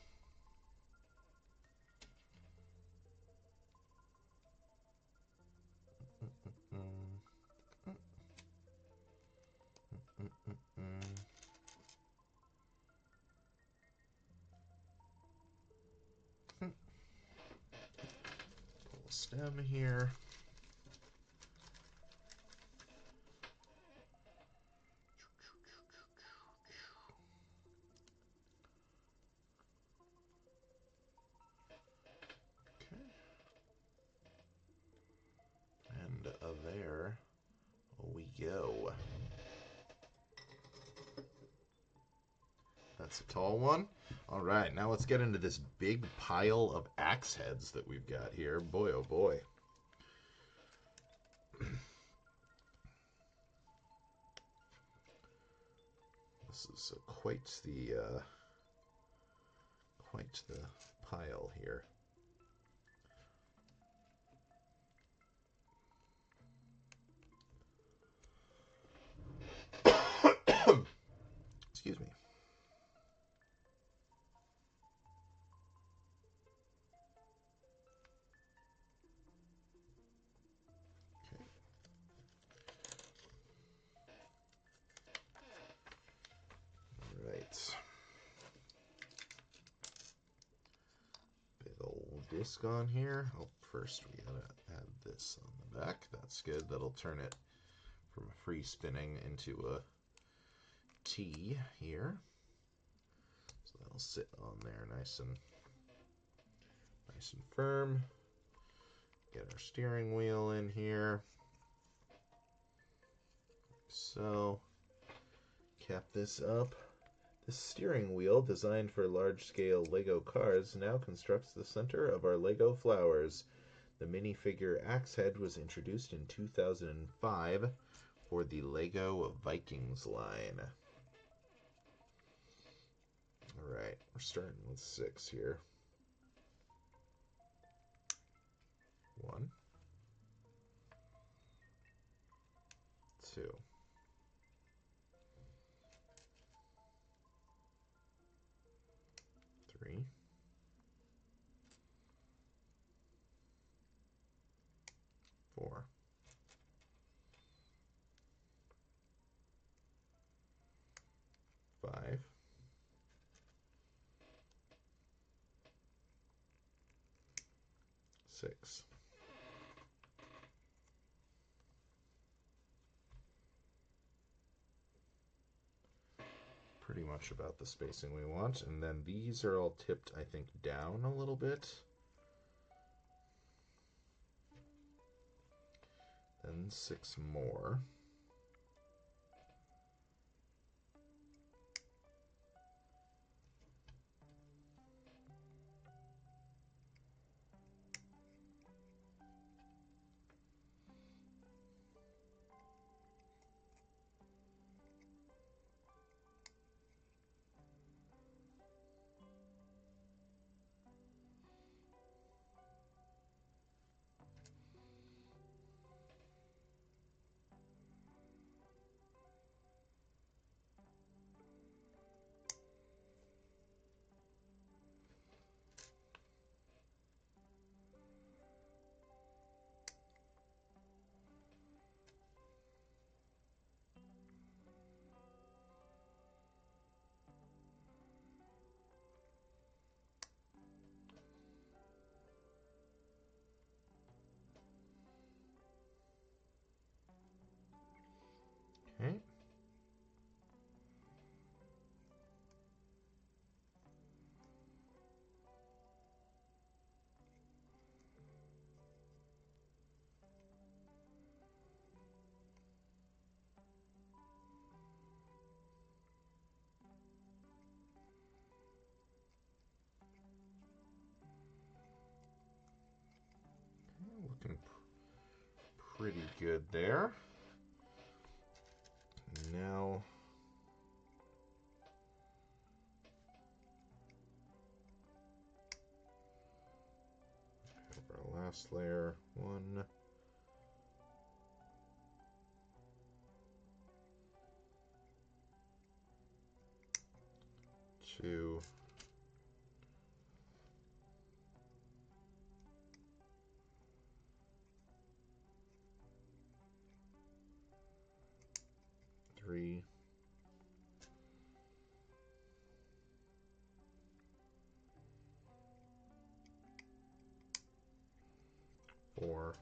Little stem here. And there we go. That's a tall one. All right, now let's get into this big pile of axe heads that we've got here. Boy, oh boy. This is quite the pile here. Excuse me. Okay. All right. Big old disc on here. Oh, first we gotta add this on the back. That's good. That'll turn it from free spinning into a T here. So that'll sit on there nice and firm. Get our steering wheel in here. So, cap this up. This steering wheel, designed for large-scale Lego cars, now constructs the center of our Lego flowers. The minifigure axe head was introduced in 2005 for the Lego Vikings line. Alright, we're starting with 6 here. 1, 2, 3, 4, 5, 6. Pretty much about the spacing we want. And then these are all tipped, I think, down a little bit. Then 6 more. Looking pretty good there. Now our last layer. 1, 2, 3, 4,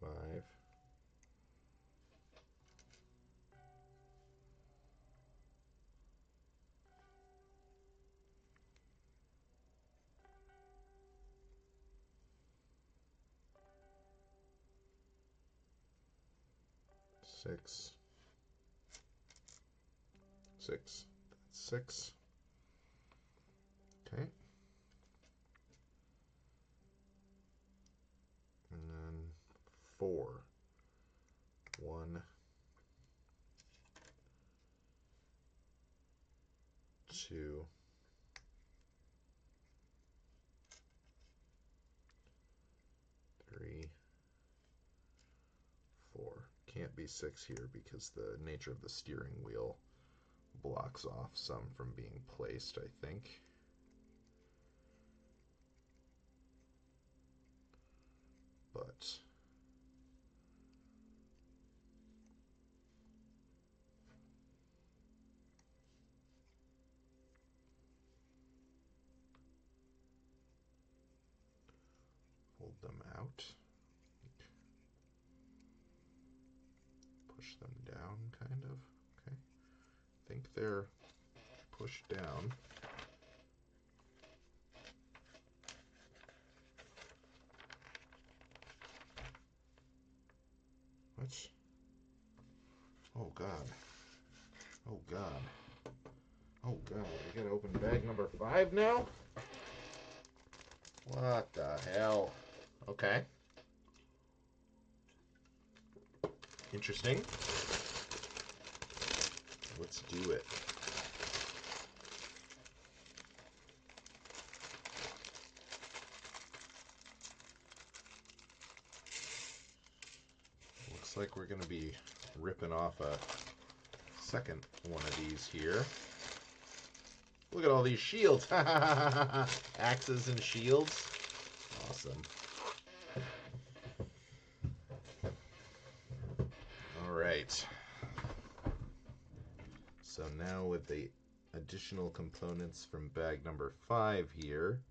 5, 6, 6. That's 6. Okay. And then 4. 1, 2, 3, 4. Can't be 6 here because the nature of the steering wheel blocks off some from being placed, I think. But hold them out. Push them down, kind of. Okay. I think they're pushed down. What? Oh, God. Oh, God. Oh, God. We gotta open bag number 5 now? What the hell? Okay. Interesting. Let's do it. Looks like we're going to be ripping off a second one of these here. Look at all these shields. Axes and shields. Awesome. All right. So now with the additional components from bag number 5 here.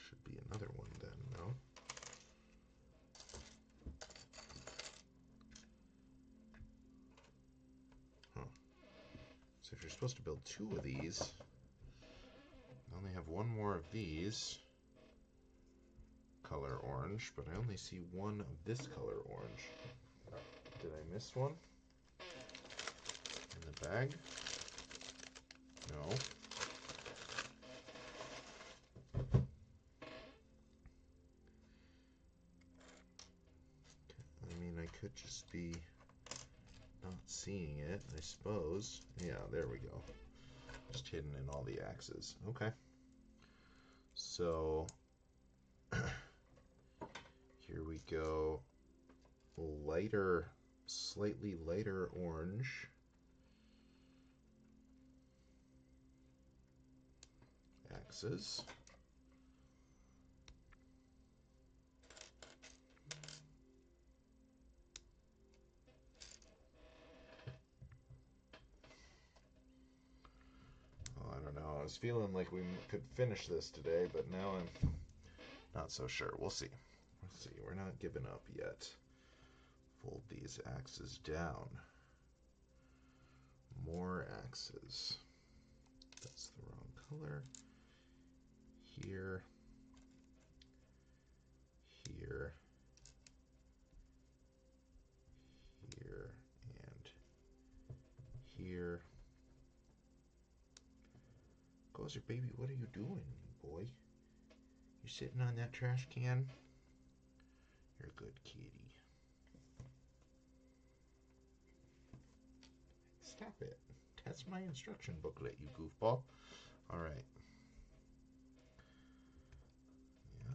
Should be another one then, no? Huh. So if you're supposed to build 2 of these, I only have 1 more of these color orange, but I only see 1 of this color orange. Did I miss one in the bag? No. I mean, I could just be not seeing it, I suppose. Yeah, there we go. Just hidden in all the axes. Okay. So here we go. Lighter, slightly lighter orange. Axes. I was feeling like we could finish this today, but now I'm not so sure. We'll see. We'll see. We're not giving up yet. Fold these axes down. More axes. That's the wrong color. Here. Here. Here. And here. Gozer, baby, what are you doing, boy? You sitting on that trash can? You're a good kitty. Stop it. That's my instruction booklet, you goofball. All right. Yeah.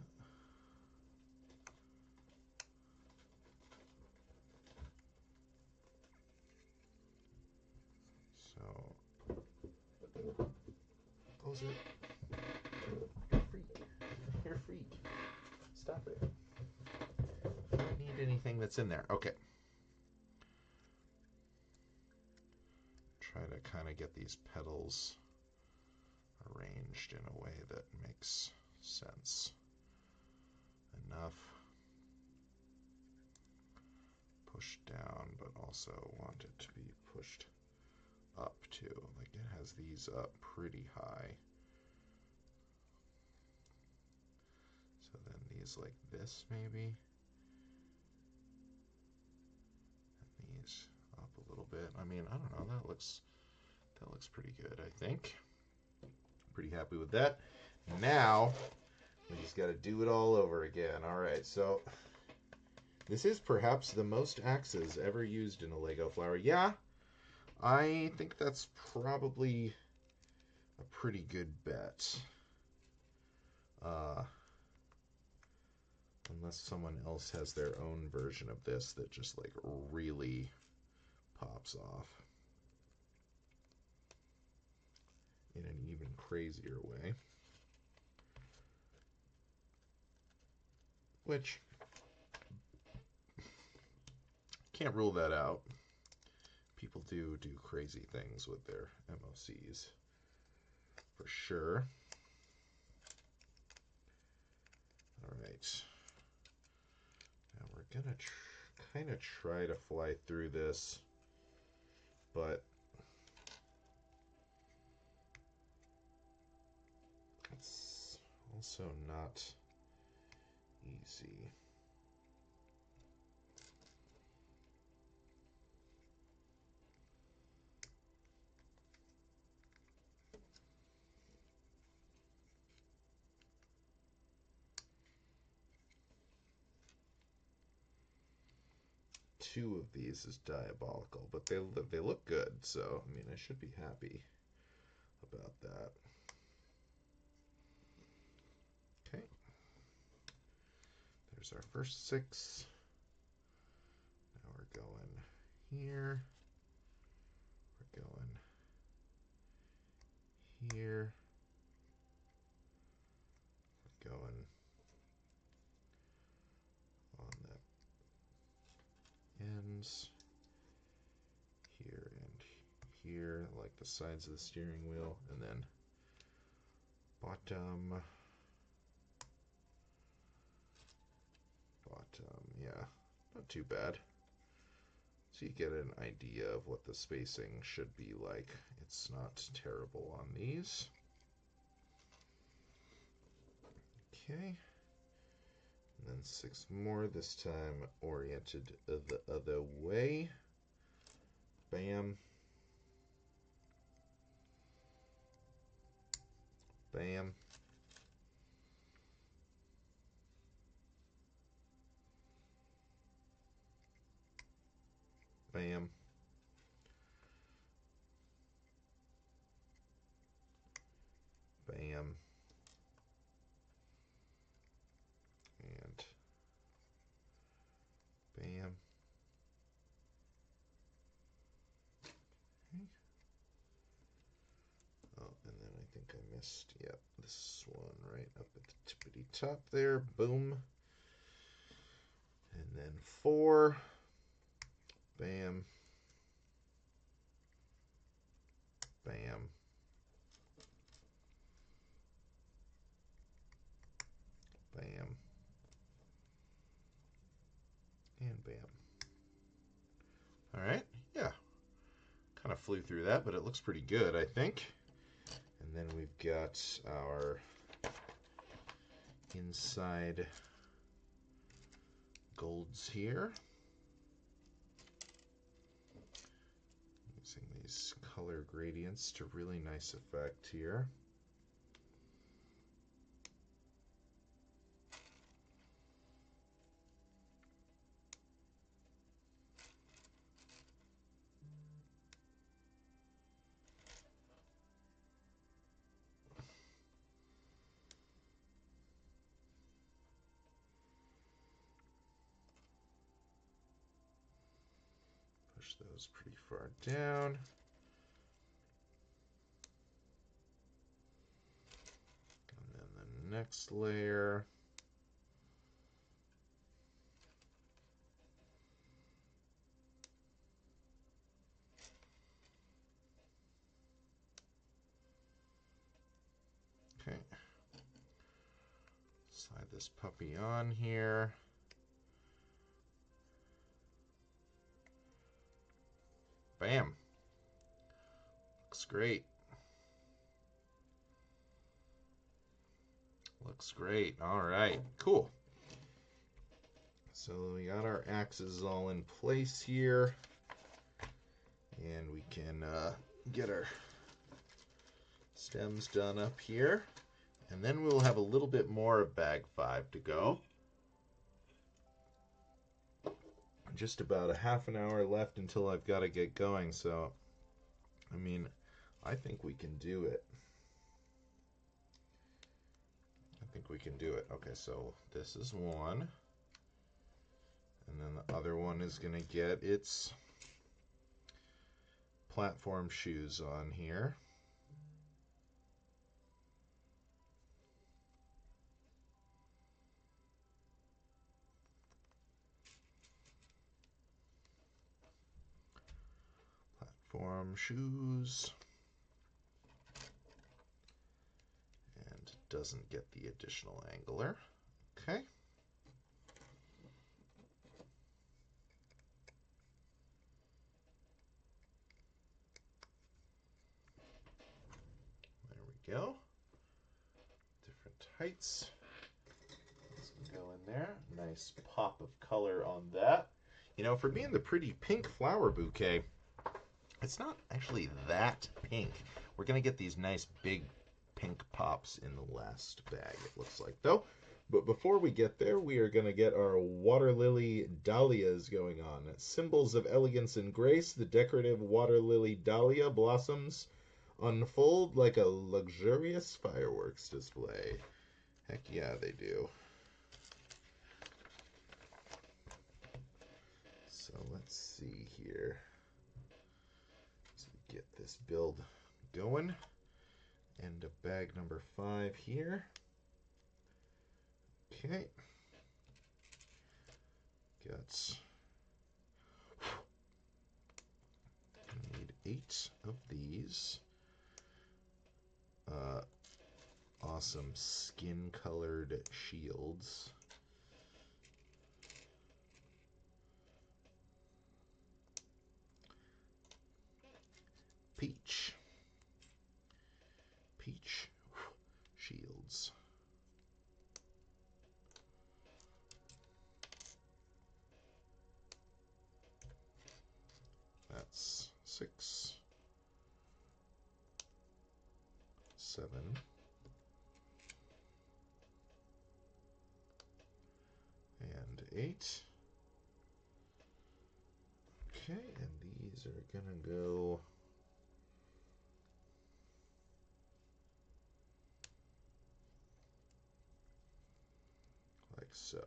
So, Gozer, you're free. You're free. Stop it. I don't need anything that's in there. Okay. Try to kind of get these petals arranged in a way that makes sense. Enough. Pushed down, but also want it to be pushed up too. Like it has these up pretty high. So then these like this maybe. And these up a little bit. I mean, I don't know. That looks pretty good, I think. Pretty happy with that. Now we just got to do it all over again. All right, so this is perhaps the most axes ever used in a Lego flower. Yeah, I think that's probably a pretty good bet. Unless someone else has their own version of this that just like really pops off in an even crazier way. Which, can't rule that out. People do crazy things with their MOCs, for sure. All right. Now we're going to kind of try to fly through this, but it's also not easy. Two of these is diabolical, but they look good, so I mean I should be happy about that. Okay, there's our first 6. Now we're going here. We're going here. We're going on the ends here and here, like the sides of the steering wheel, and then bottom, yeah, not too bad. So you get an idea of what the spacing should be like. It's not terrible on these. Okay. And then 6 more, this time oriented the other way. Bam. Bam. Bam. Bam. And bam. Okay. Oh, and then I think I missed, yep, this one right up at the tippity top there. Boom. And then 4. Bam. Bam. All right, yeah, kind of flew through that, but it looks pretty good, I think. And then we've got our inside golds here. Using these color gradients to really nice effect here. Push those pretty far down. And then the next layer. Okay. Slide this puppy on here. Bam. Looks great. Looks great. All right, cool. So we got our axes all in place here. And we can get our stems done up here. And then we'll have a little bit more of bag 5 to go. Just about a half an hour left until I've got to get going. So, I mean, I think we can do it. I think we can do it. Okay, so this is one. And then the other one is going to get its platform shoes on here. Platform shoes. And doesn't get the additional angler. Okay. There we go. Different heights. This can go in there. Nice pop of color on that. You know, for being the pretty pink flower bouquet, it's not actually that pink. We're going to get these nice big pink pops in the last bag, it looks like, though. But before we get there, we are going to get our water lily dahlias going on. Symbols of elegance and grace, the decorative water lily dahlia blossoms unfold like a luxurious fireworks display. Heck yeah, they do. So let's see here. So we get this build going. End of bag number 5 here. Okay. Got. Need 8 of these. Awesome skin colored shields. Peach shields. That's 6, 7, and 8. Okay, and these are gonna go like so.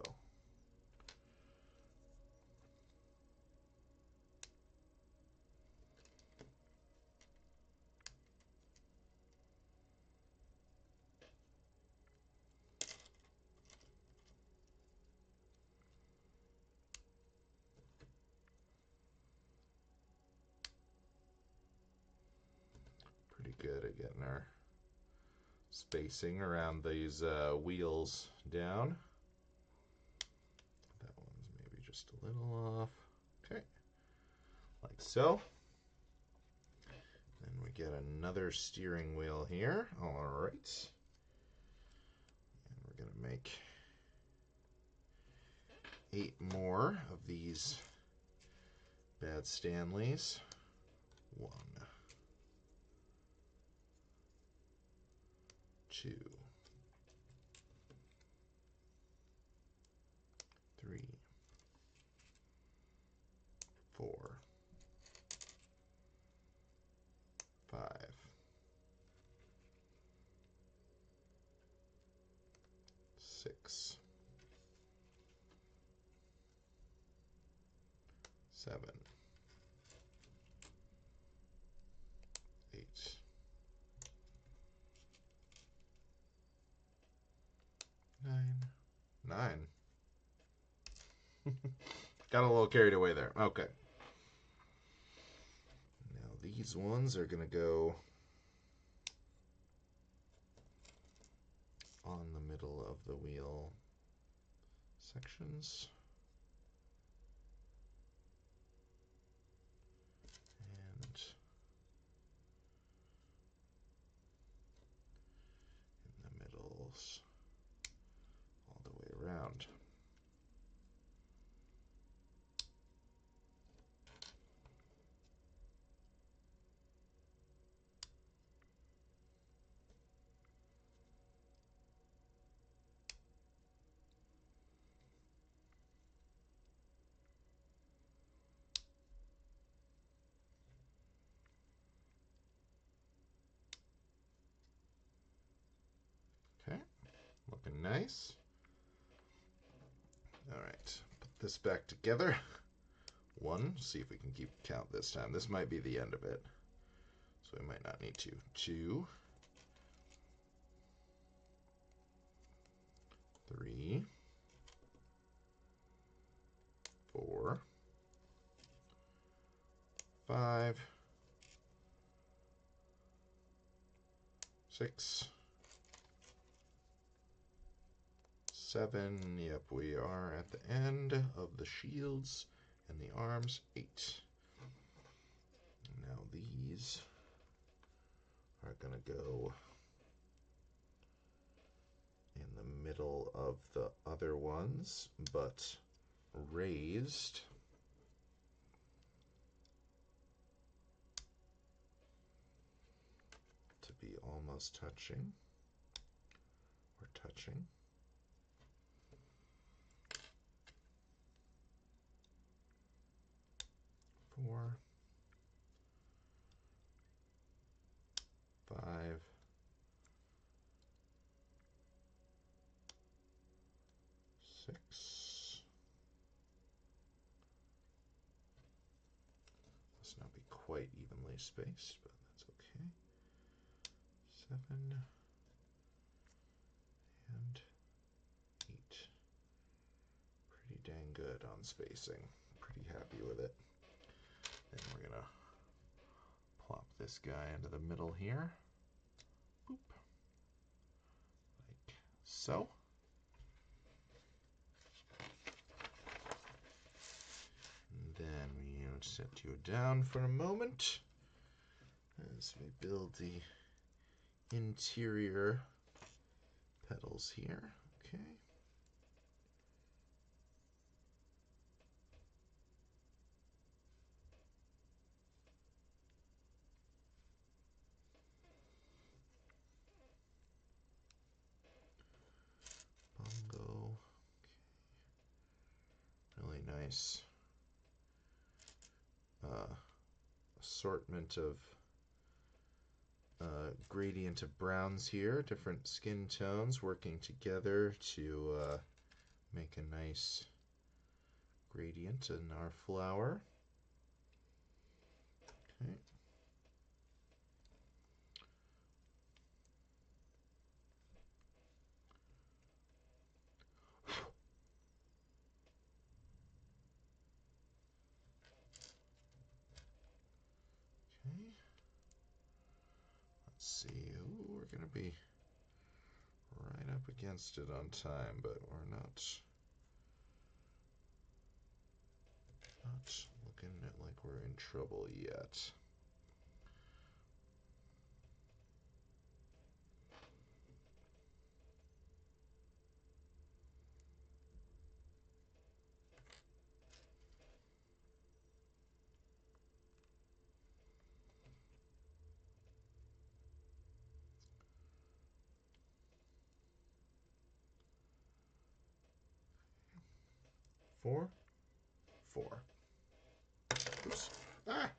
Pretty good at getting our spacing around these wheels down. That one's maybe just a little off. Okay, so. Then we get another steering wheel here. All right. And we're going to make 8 more of these bad Stanleys. 1, 2, 3, 4, 5, 6, 7, 8, 9. Got a little carried away there. Okay. Now these ones are going to go on the middle of the wheel sections. And in the middles all the way around. Okay, looking nice. All right, put this back together. 1, see if we can keep count this time. This might be the end of it, so we might not need to. 2, 3, 4, 5, 6, 7. Yep, we are at the end of the shields and the arms. 8. Now these are going to go in the middle of the other ones, but raised to be almost touching or touching. 4, 5, 6. Must not be quite evenly spaced, but that's okay. 7 and 8. Pretty dang good on spacing. Pretty happy with it. Then we're gonna plop this guy into the middle here. Boop. Like so. And then we set you down for a moment as we build the interior petals here. Okay. Bongo. Okay. Really nice assortment of gradient of browns here, different skin tones working together to make a nice gradient in our flower. Okay. Okay. Let's see. Ooh, we're going to be right up against it on time, but we're not looking at like we're in trouble yet. Four. Oops. Ah!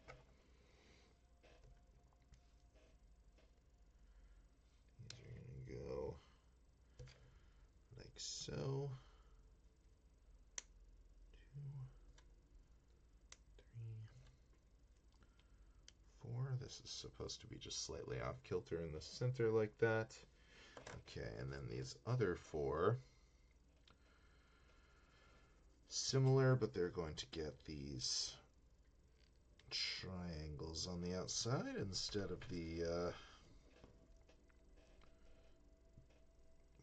These are going to go like so. 2, 3, 4. This is supposed to be just slightly off kilter in the center like that. Okay, and then these other 4. Similar, but they're going to get these triangles on the outside instead of the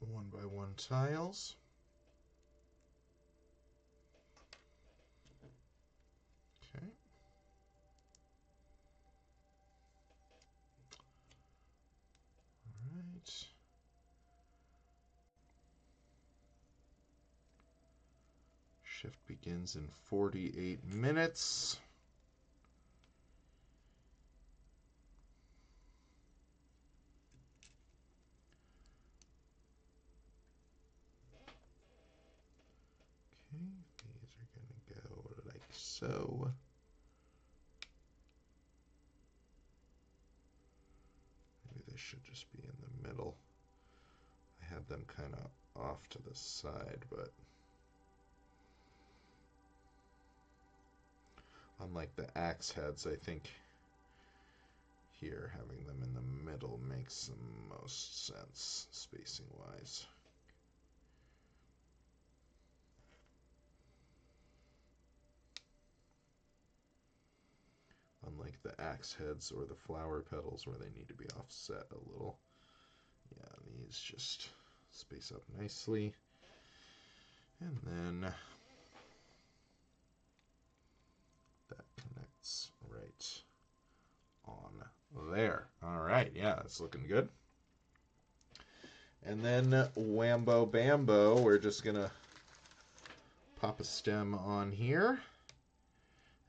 1x1 tiles. Okay. All right. Shift begins in 48 minutes. Okay, these are going to go like so. Maybe they should just be in the middle. I had them kind of off to the side, but unlike the axe heads, I think here having them in the middle makes the most sense spacing wise. Unlike the axe heads or the flower petals where they need to be offset a little. Yeah, these just space up nicely. And then that connects right on there. All right, yeah, that's looking good. And then whambo bambo, we're just gonna pop a stem on here.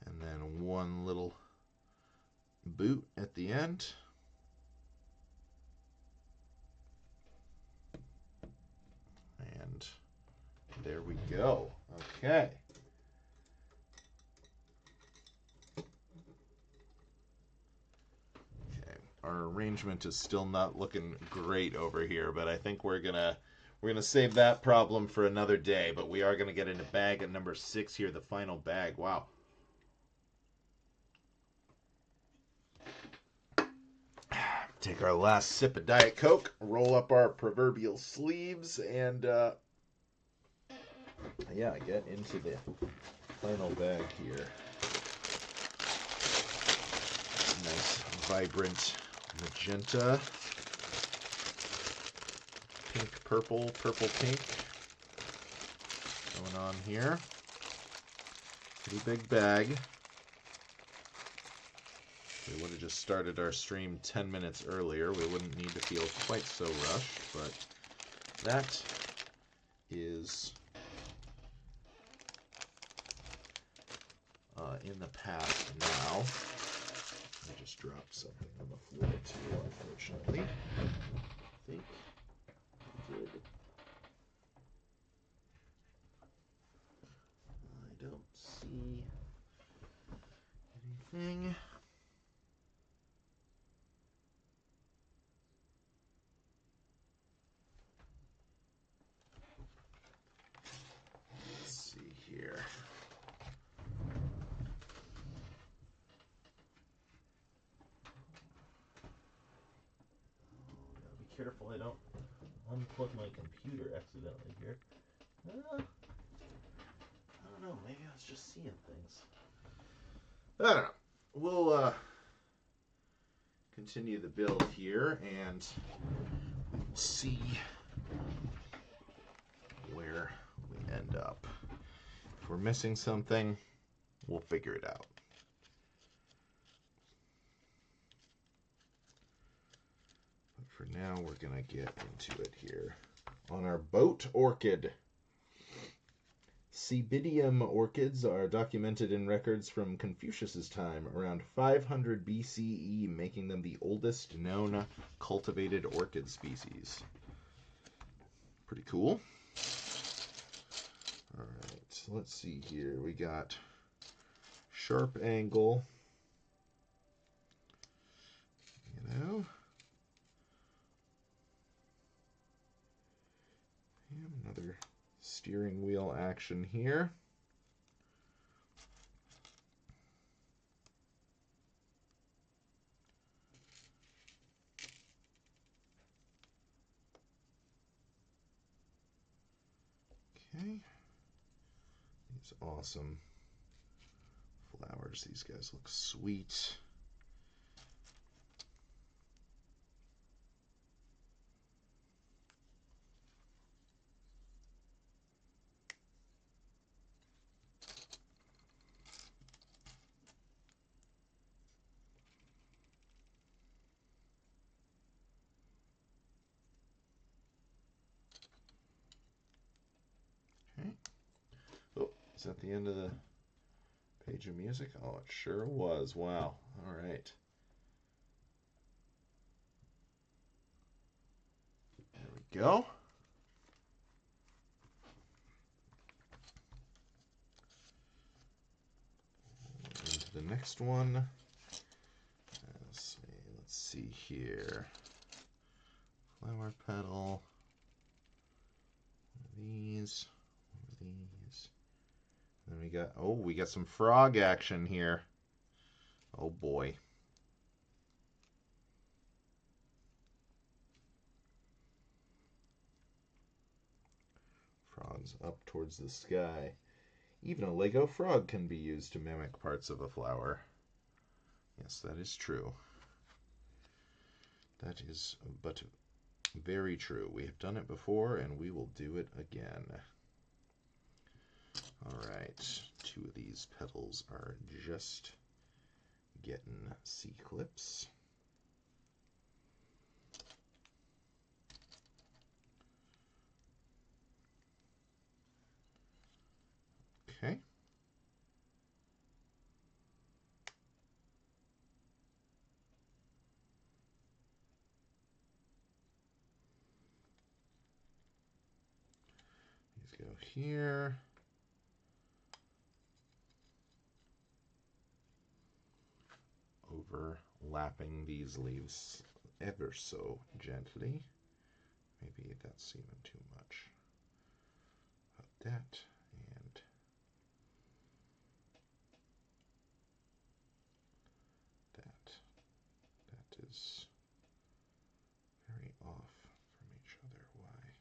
And then one little boot at the end. And there we go. Okay. Our arrangement is still not looking great over here, but I think we're gonna save that problem for another day. But we are gonna get into bag at number 6 here, the final bag. Wow. Take our last sip of Diet Coke, roll up our proverbial sleeves, and yeah, get into the final bag here. Nice, vibrant magenta, pink, purple, purple, pink going on here. Pretty big bag. We would have just started our stream 10 minutes earlier. We wouldn't need to feel quite so rushed, but that is in the past now. I just dropped something on the floor too, unfortunately. I think I did. I don't see anything. Let's see here. Careful I don't unplug my computer accidentally here. I don't know, maybe I was just seeing things. I don't know. We'll continue the build here and we'll see where we end up. If we're missing something, we'll figure it out. for now, we're going to get into it here. On our boat orchid. Cebidium orchids are documented in records from Confucius's time, around 500 BCE, making them the oldest known cultivated orchid species. Pretty cool. All right, so let's see here. We got sharp angle. And another steering wheel action here. Okay. These awesome flowers. These guys look sweet. Okay. Oh, is that the end of the page of music? Oh, it sure was. Wow. All right. There we go. Into the next one. Let's see here. Flower petal. One of these. One of these. Then we got some frog action here. Oh boy. Frogs up towards the sky. Even a Lego frog can be used to mimic parts of a flower. Yes, that is true. That is but very true. We have done it before, and we will do it again. All right, 2 of these petals are just getting C-clips. Okay. These go here. Overlapping these leaves ever so gently. Maybe that's even too much. About that, and that. That is very off from each other. Why?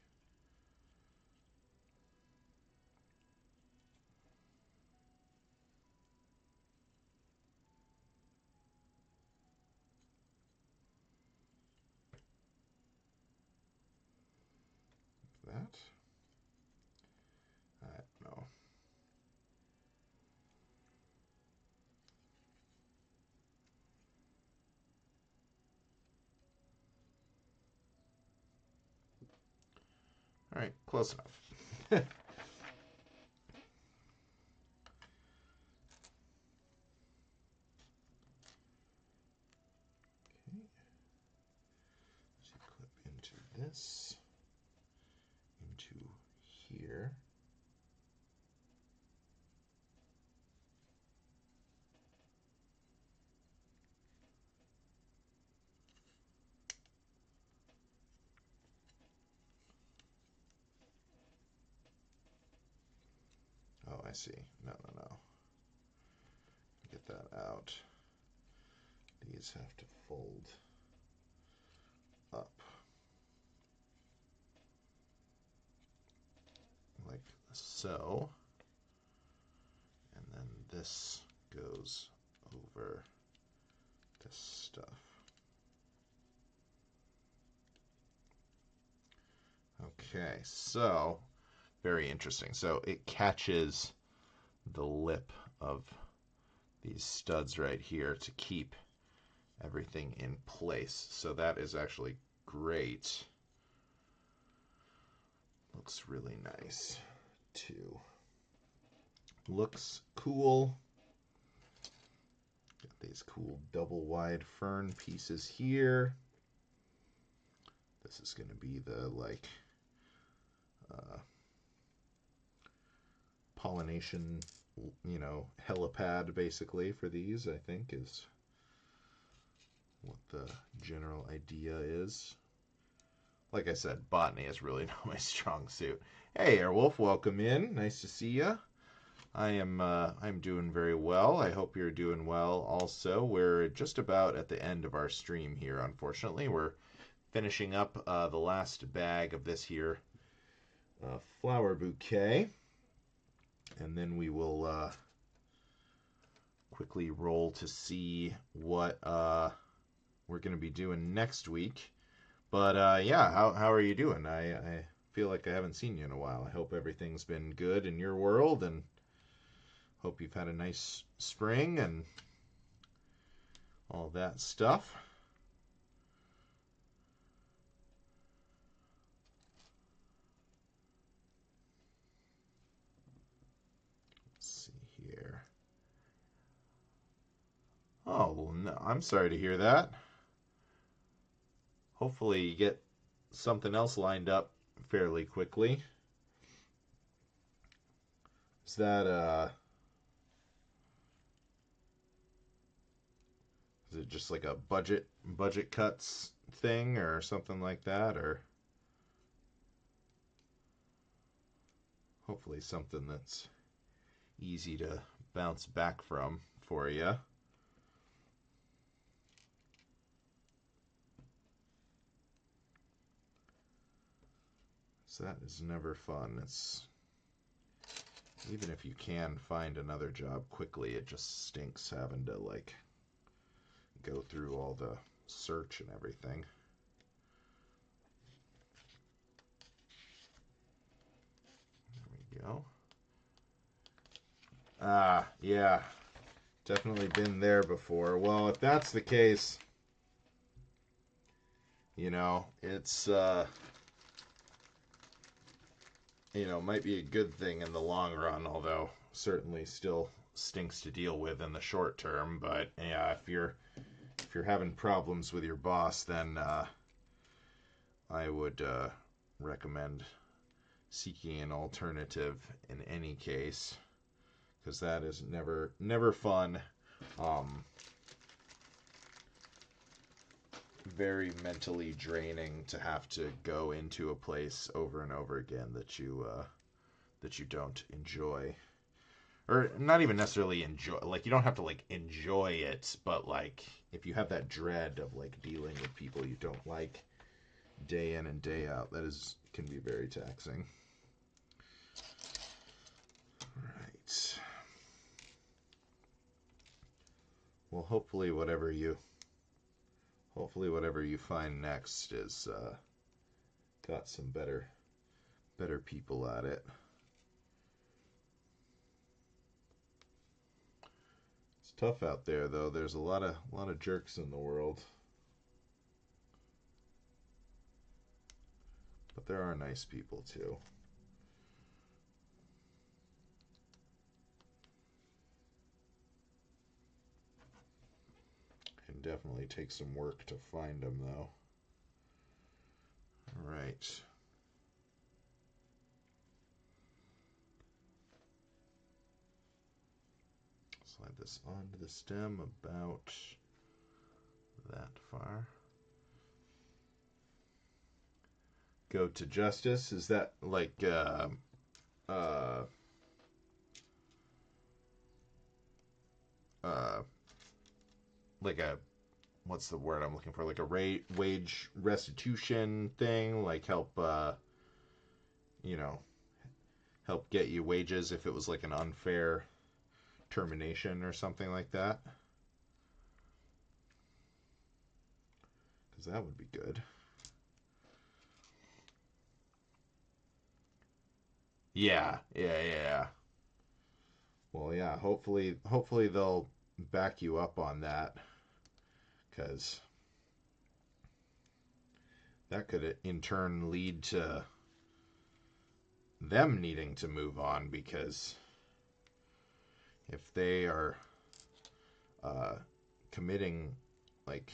That? I don't know. All right, close enough. So clip into this, into here. Oh, I see. No. Get that out. These have to fold up. Like so. And then this goes over this stuff. Okay, so very interesting. So it catches the lip of these studs right here to keep everything in place. So that is actually great. Looks really nice, too. Looks cool. Got these cool double wide fern pieces here. This is going to be the, like, pollination, you know, helipad, basically, for these, I think, is what the general idea is. Like I said, botany is really not my strong suit. Hey, Airwolf, welcome in. Nice to see you. I'm doing very well. I hope you're doing well also. We're just about at the end of our stream here, unfortunately. We're finishing up the last bag of this here flower bouquet. And then we will quickly roll to see what we're going to be doing next week. But yeah, how are you doing? I feel like I haven't seen you in a while. I hope everything's been good in your world, and hope you've had a nice spring and all that stuff. Let's see here. Oh, no, I'm sorry to hear that. Hopefully you get something else lined up fairly quickly. Is that is it just like a budget cuts thing or something like that, or hopefully something that's easy to bounce back from for you? So that is never fun. It's even if you can find another job quickly, it just stinks having to like go through all the search and everything. There we go. Ah, yeah. Definitely been there before. Well, if that's the case, you know, it's you know, might be a good thing in the long run, although certainly still stinks to deal with in the short term. But yeah, if you're having problems with your boss, then I would recommend seeking an alternative in any case, because that is never fun. Very mentally draining to have to go into a place over and over again that you don't enjoy, or not even necessarily enjoy. Like, you don't have to like enjoy it, but like if you have that dread of like dealing with people you don't like day in and day out, that can be very taxing. Right. Well, hopefully whatever you find next is got some better people at it. It's tough out there, though. There's a lot of jerks in the world, but there are nice people too. Can definitely take some work to find them, though. All right. Slide this onto the stem about that far. Go to justice. Is that like like a, what's the word I'm looking for? Like a wage restitution thing, like help you know, help get you wages if it was like an unfair termination or something like that. Because that would be good. Yeah. Well, yeah, hopefully they'll back you up on that, because that could in turn lead to them needing to move on, because if they are committing, like,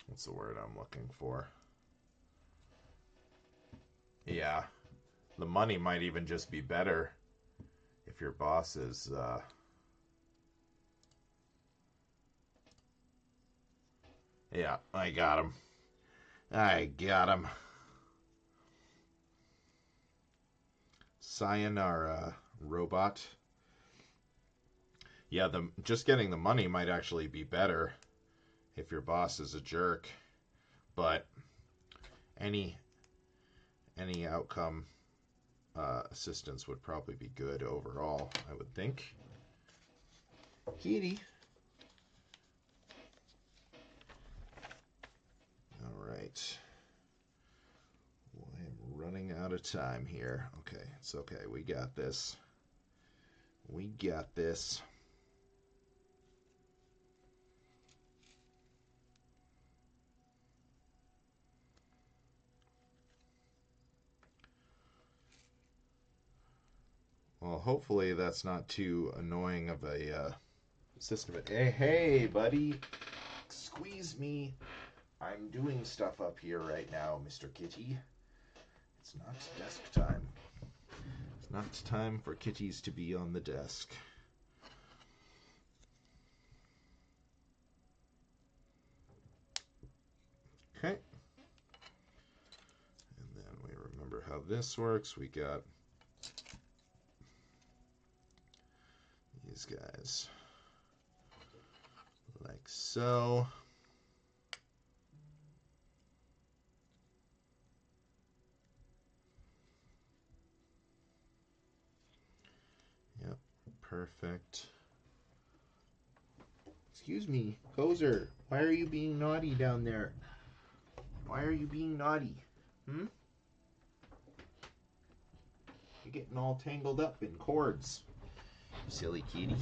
what's the word I'm looking for? Yeah, the money might even just be better if your boss is yeah, I got him. I got him. Sayonara, robot. Yeah, just getting the money might actually be better if your boss is a jerk, but any outcome assistance would probably be good overall, I would think. Kitty. All right. Well, I am running out of time here. Okay, it's okay. We got this. We got this. Well, hopefully that's not too annoying of a system. Hey, buddy. Squeeze me. I'm doing stuff up here right now, Mr. Kitty. It's not desk time. It's not time for kitties to be on the desk. Okay. And then we remember how this works. We got these guys like so. Yep, perfect. Excuse me, Kozer, why are you being naughty down there? Why are you being naughty? Hmm? You're getting all tangled up in cords. Silly kitty.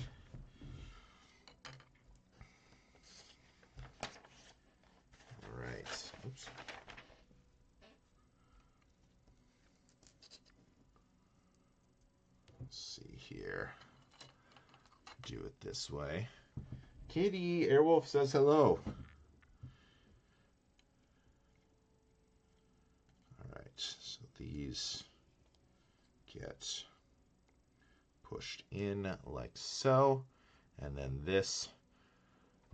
Alright. Oops. Let's see here. Do it this way. Kitty, Airwolf says hello. Alright, so these get pushed in like so, and then this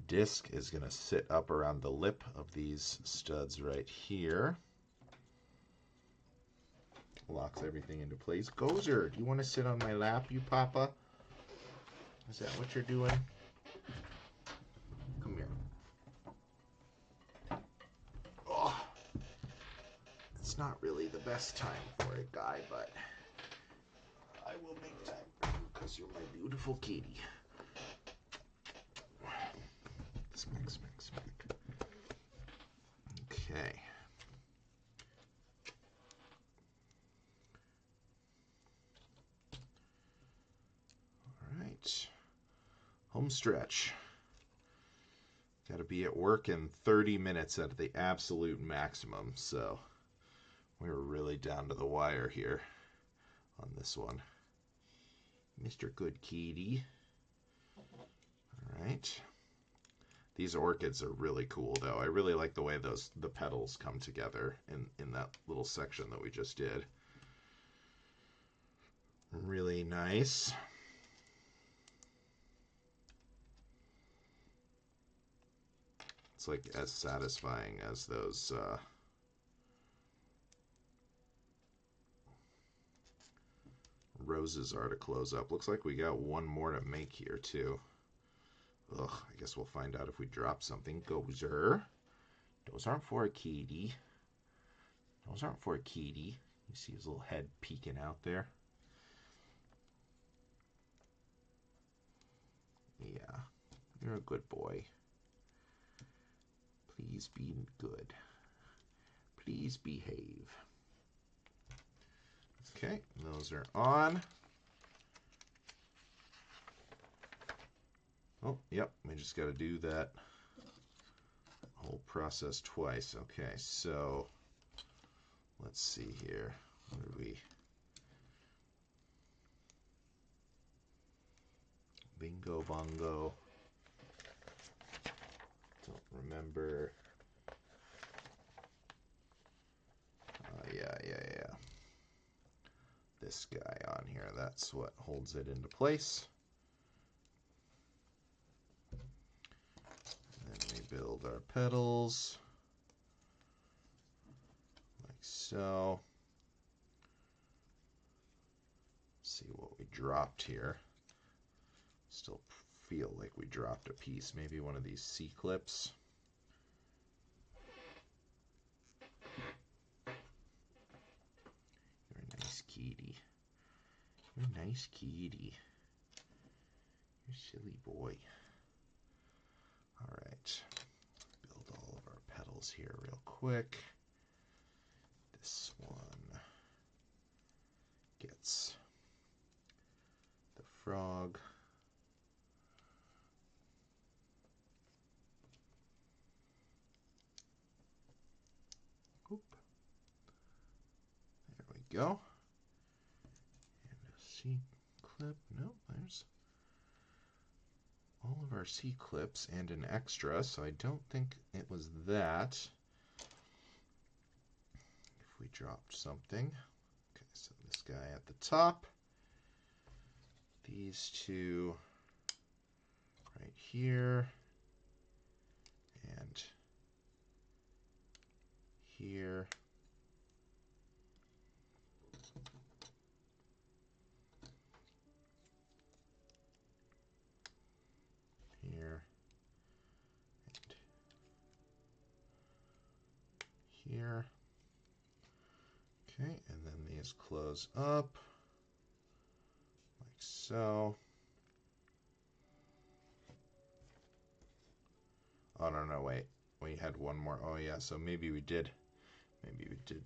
disc is going to sit up around the lip of these studs right here. Locks everything into place. Gozer, do you want to sit on my lap, you papa? Is that what you're doing? Come here. Oh, it's not really the best time for it, guy, but I will make time for you because you're my beautiful kitty. Smack, smack, smack. Okay. All right. Home stretch. Got to be at work in 30 minutes at the absolute maximum, so we were really down to the wire here on this one. Mr. Good Kitty. All right. These orchids are really cool, though. I really like the way the petals come together in that little section that we just did. Really nice. It's like as satisfying as those roses are to close up. Looks like we got one more to make here, too. Ugh, I guess we'll find out if we drop something. Gozer. Those aren't for a kitty. Those aren't for a kitty. You see his little head peeking out there? Yeah, you're a good boy. Please be good. Please behave. Okay, those are on. Oh, yep, we just got to do that whole process twice. Okay, so let's see here. What did we... Bingo bongo. Don't remember. Yeah. This guy on here. That's what holds it into place. And then we build our petals. Like so. See what we dropped here. Still feel like we dropped a piece. Maybe one of these C-clips. You're a nice kitty. You're a nice kitty. You're a silly boy. Alright. Build all of our petals here real quick. This one gets the frog. Oop. There we go. And a C-clip. No, there's all of our C-clips and an extra, so I don't think it was that. If we dropped something. Okay, so this guy at the top. These two right here. And here. Here. And here. Okay, and then these close up like so. Oh, no, wait. We had one more. Oh, yeah, so maybe we did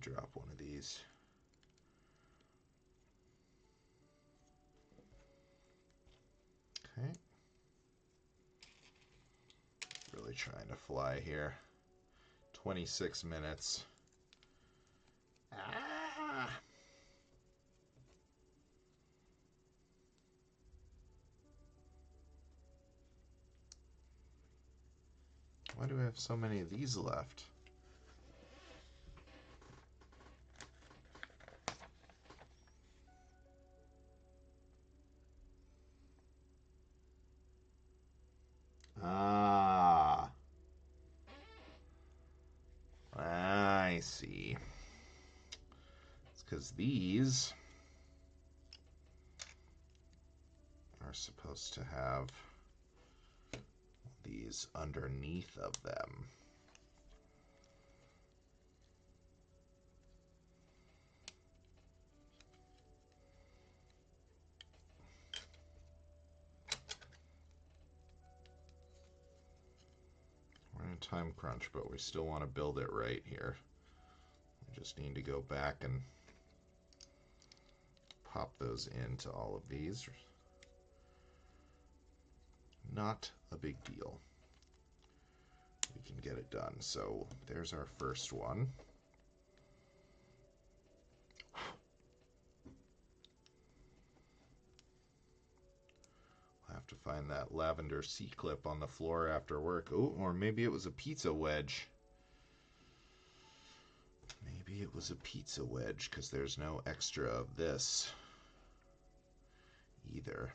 drop one of these. Okay. Really trying to fly here. 26 minutes. Ah! Why do we have so many of these left? Ah. I see. It's because these are supposed to have these underneath of them. We're in a time crunch, but we still want to build it right here. We just need to go back and pop those into all of these. Not a big deal. We can get it done. So there's our first one. I'll have to find that lavender C-clip on the floor after work. Oh, or maybe it was a pizza wedge. Maybe it was a pizza wedge because there's no extra of this either.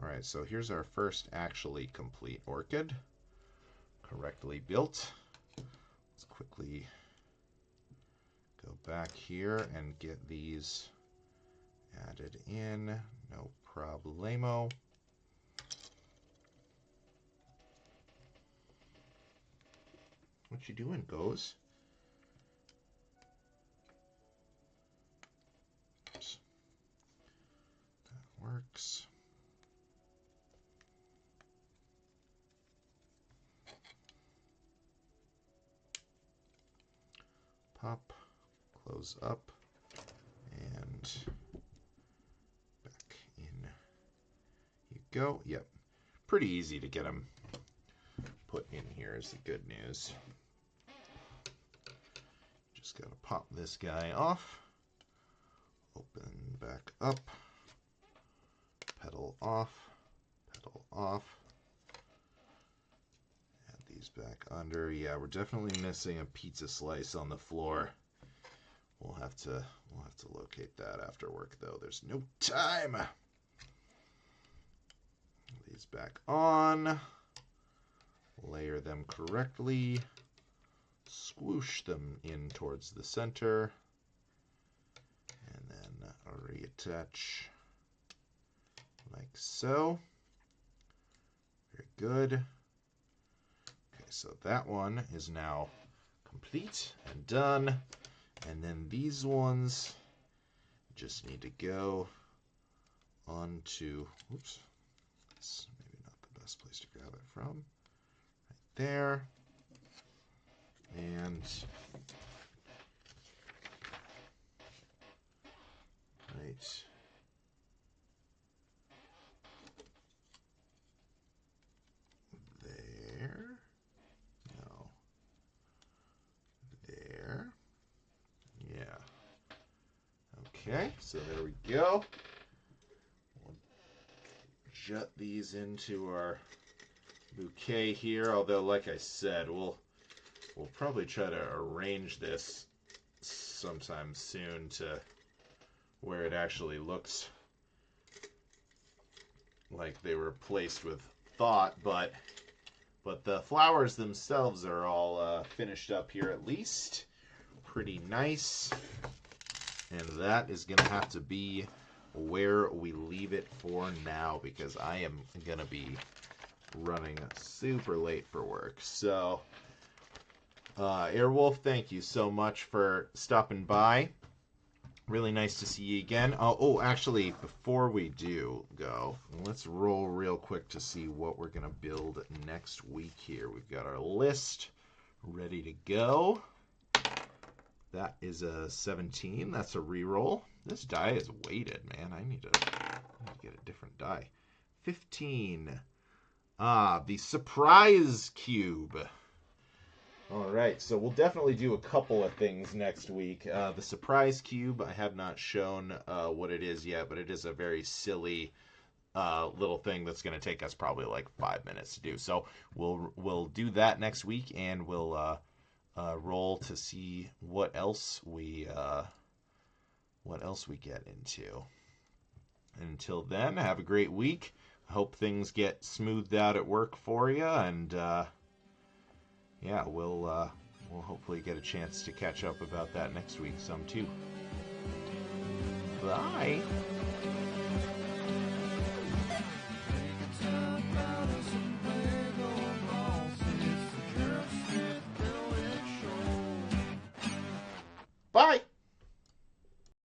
Alright, so here's our first actually complete orchid. Correctly built. Let's quickly go back here and get these added in. No problemo. What you doing, Goes? Oops. That works. Pop, close up, back in you go. Yep. Pretty easy to get them put in here is the good news. Just got to pop this guy off. Open back up. Pedal off. Pedal off. Add these back under. Yeah, we're definitely missing a pizza slice on the floor. We'll have to locate that after work though. There's no time. These back on. Layer them correctly. Swoosh them in towards the center. And then reattach like so. Very good. Okay, so that one is now complete and done. And then these ones just need to go onto, oops, that's maybe not the best place to grab it from. Right there. And right there. No. There. Yeah. Okay, so there we go. We'll jut these into our bouquet here, although like I said, we'll probably try to arrange this sometime soon to where it actually looks like they were placed with thought, but the flowers themselves are all finished up here at least. Pretty nice. And that is going to have to be where we leave it for now because I am going to be running super late for work. So Airwolf, thank you so much for stopping by. Really nice to see you again. Oh, actually, before we do go, let's roll real quick to see what we're going to build next week here. We've got our list ready to go. That is a 17. That's a reroll. This die is weighted, man. I need to get a different die. 15. The surprise cube. All right, so we'll definitely do a couple of things next week. The surprise cube, I have not shown what it is yet, but it is a very silly little thing that's going to take us probably like 5 minutes to do. So we'll do that next week, and we'll roll to see what else we get into. And until then, have a great week. I hope things get smoothed out at work for you, and yeah, we'll hopefully get a chance to catch up about that next week some too. Bye. Bye.